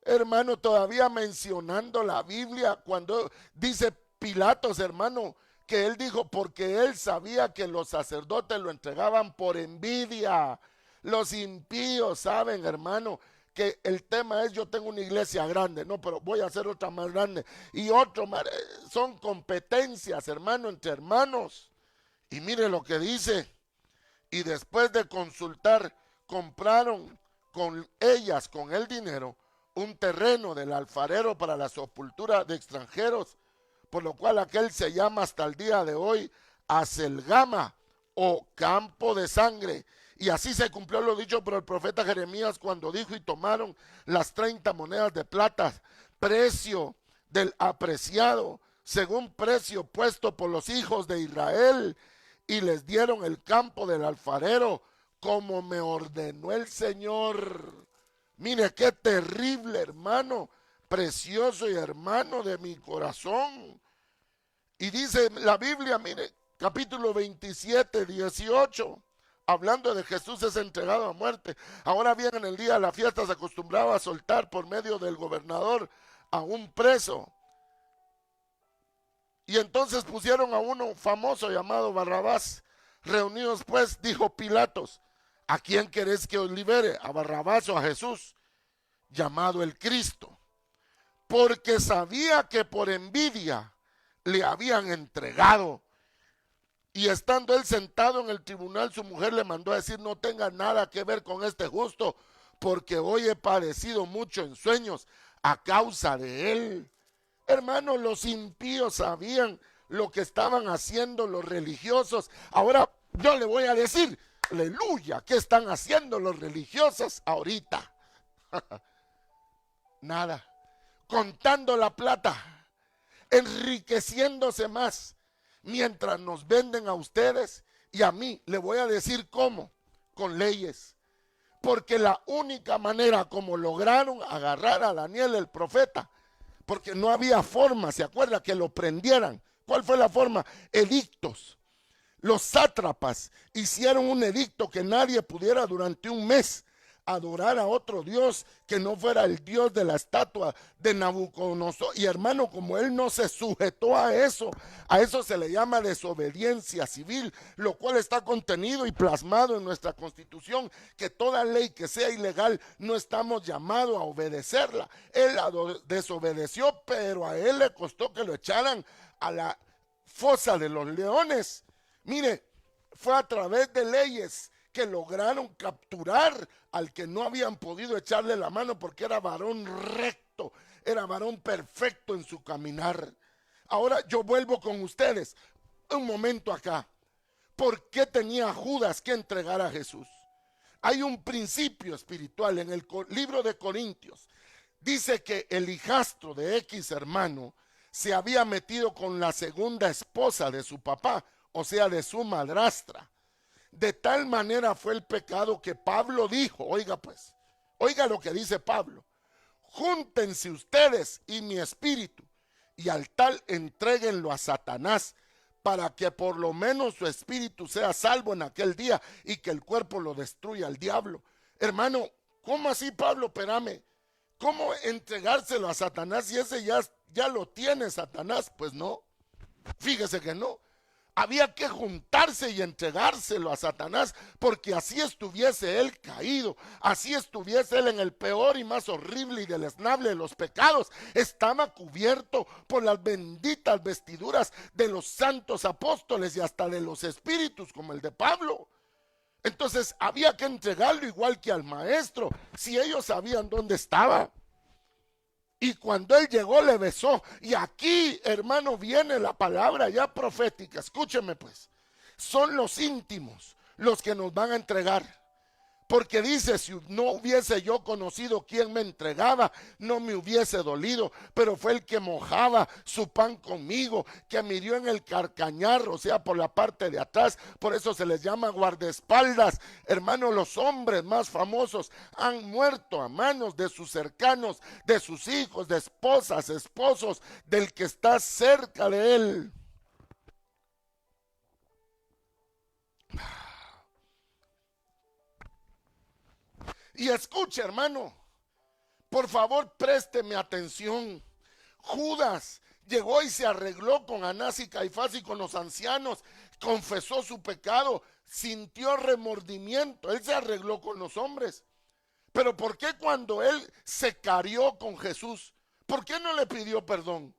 Hermano, todavía mencionando la Biblia, cuando dice Pilatos, hermano, que él dijo porque él sabía que los sacerdotes lo entregaban por envidia. Los impíos saben, hermano, que el tema es: yo tengo una iglesia grande, no, pero voy a hacer otra más grande y otro más. Son competencias, hermano, entre hermanos. Y mire lo que dice: y después de consultar, compraron con ellas, con el dinero, un terreno del alfarero para la sepultura de extranjeros, por lo cual aquel se llama hasta el día de hoy Azelgama, o campo de sangre. Y así se cumplió lo dicho por el profeta Jeremías cuando dijo: y tomaron las 30 monedas de plata, precio del apreciado, según precio puesto por los hijos de Israel, y les dieron el campo del alfarero, como me ordenó el Señor. Mire qué terrible, hermano, precioso y hermano de mi corazón. Y dice la Biblia, mire, capítulo 27, 18, hablando de Jesús es entregado a muerte. Ahora bien, en el día de la fiesta se acostumbraba a soltar por medio del gobernador a un preso. Y entonces pusieron a uno famoso llamado Barrabás. Reunidos pues, dijo Pilatos: ¿a quién queréis que os libere? ¿A Barrabás o a Jesús, llamado el Cristo? Porque sabía que por envidia le habían entregado. Y estando él sentado en el tribunal, su mujer le mandó a decir: no tenga nada que ver con este justo, porque hoy he padecido mucho en sueños a causa de él. Hermanos, los impíos sabían lo que estaban haciendo los religiosos. Ahora yo le voy a decir, aleluya, ¿qué están haciendo los religiosos ahorita? Nada, contando la plata, enriqueciéndose más, mientras nos venden a ustedes y a mí. Le voy a decir cómo: con leyes. Porque la única manera como lograron agarrar a Daniel el profeta, porque no había forma, ¿se acuerda? Que lo prendieran. ¿Cuál fue la forma? Edictos. Los sátrapas hicieron un edicto que nadie pudiera durante un mes adorar a otro Dios que no fuera el Dios de la estatua de Nabucodonosor. Y hermano, como él no se sujetó a eso se le llama desobediencia civil, lo cual está contenido y plasmado en nuestra Constitución, que toda ley que sea ilegal no estamos llamados a obedecerla. Él la desobedeció, pero a él le costó que lo echaran a la fosa de los leones. Mire, fue a través de leyes que lograron capturar al que no habían podido echarle la mano, porque era varón recto, era varón perfecto en su caminar. Ahora yo vuelvo con ustedes un momento acá. ¿Por qué tenía Judas que entregar a Jesús? Hay un principio espiritual en el libro de Corintios. Dice que el hijastro de X hermano se había metido con la segunda esposa de su papá, o sea, de su madrastra. De tal manera fue el pecado que Pablo dijo: oiga pues, oiga lo que dice Pablo: júntense ustedes y mi espíritu, y al tal entréguenlo a Satanás, para que por lo menos su espíritu sea salvo en aquel día y que el cuerpo lo destruya al diablo. Hermano, ¿cómo así, Pablo? Espérame, ¿cómo entregárselo a Satanás si ese ya lo tiene Satanás? Pues no, fíjese que no. Había que juntarse y entregárselo a Satanás, porque así estuviese él caído, así estuviese él en el peor y más horrible y deleznable de los pecados, estaba cubierto por las benditas vestiduras de los santos apóstoles y hasta de los espíritus, como el de Pablo. Entonces había que entregarlo igual que al maestro, si ellos sabían dónde estaba. Y cuando él llegó le besó. Y aquí, hermano, viene la palabra ya profética. Escúcheme pues. Son los íntimos los que nos van a entregar. Porque dice, si no hubiese yo conocido quién me entregaba, no me hubiese dolido. Pero fue el que mojaba su pan conmigo, que me hirió en el carcañar, o sea, por la parte de atrás. Por eso se les llama guardaespaldas. Hermano, los hombres más famosos han muerto a manos de sus cercanos, de sus hijos, de esposas, esposos, del que está cerca de él. Y escuche, hermano, por favor présteme atención. Judas llegó y se arregló con Anás y Caifás y con los ancianos, confesó su pecado, sintió remordimiento, él se arregló con los hombres. Pero ¿por qué cuando él se carió con Jesús, por qué no le pidió perdón?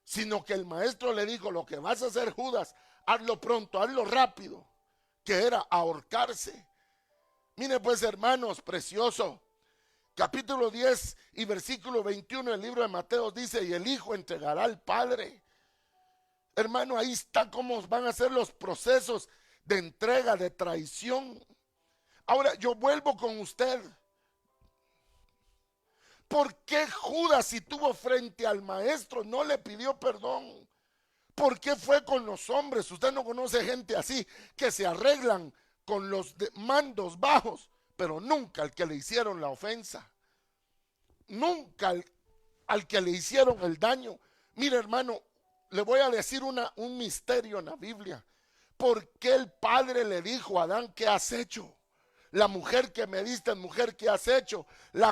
Sino que el maestro le dijo, lo que vas a hacer, Judas, hazlo pronto, hazlo rápido, que era ahorcarse. Mire pues, hermanos, precioso, capítulo 10 y versículo 21 del libro de Mateo dice, y el Hijo entregará al Padre. Hermano, ahí está cómo van a ser los procesos de entrega, de traición. Ahora, yo vuelvo con usted. ¿Por qué Judas, si tuvo frente al maestro, no le pidió perdón? ¿Por qué fue con los hombres? Usted no conoce gente así, que se arreglan con los mandos bajos, pero nunca al que le hicieron la ofensa, nunca al que le hicieron el daño. Mire, hermano, le voy a decir un misterio en la Biblia. ¿Por qué el padre le dijo a Adán, qué has hecho? La mujer que me diste, mujer, ¿qué has hecho? La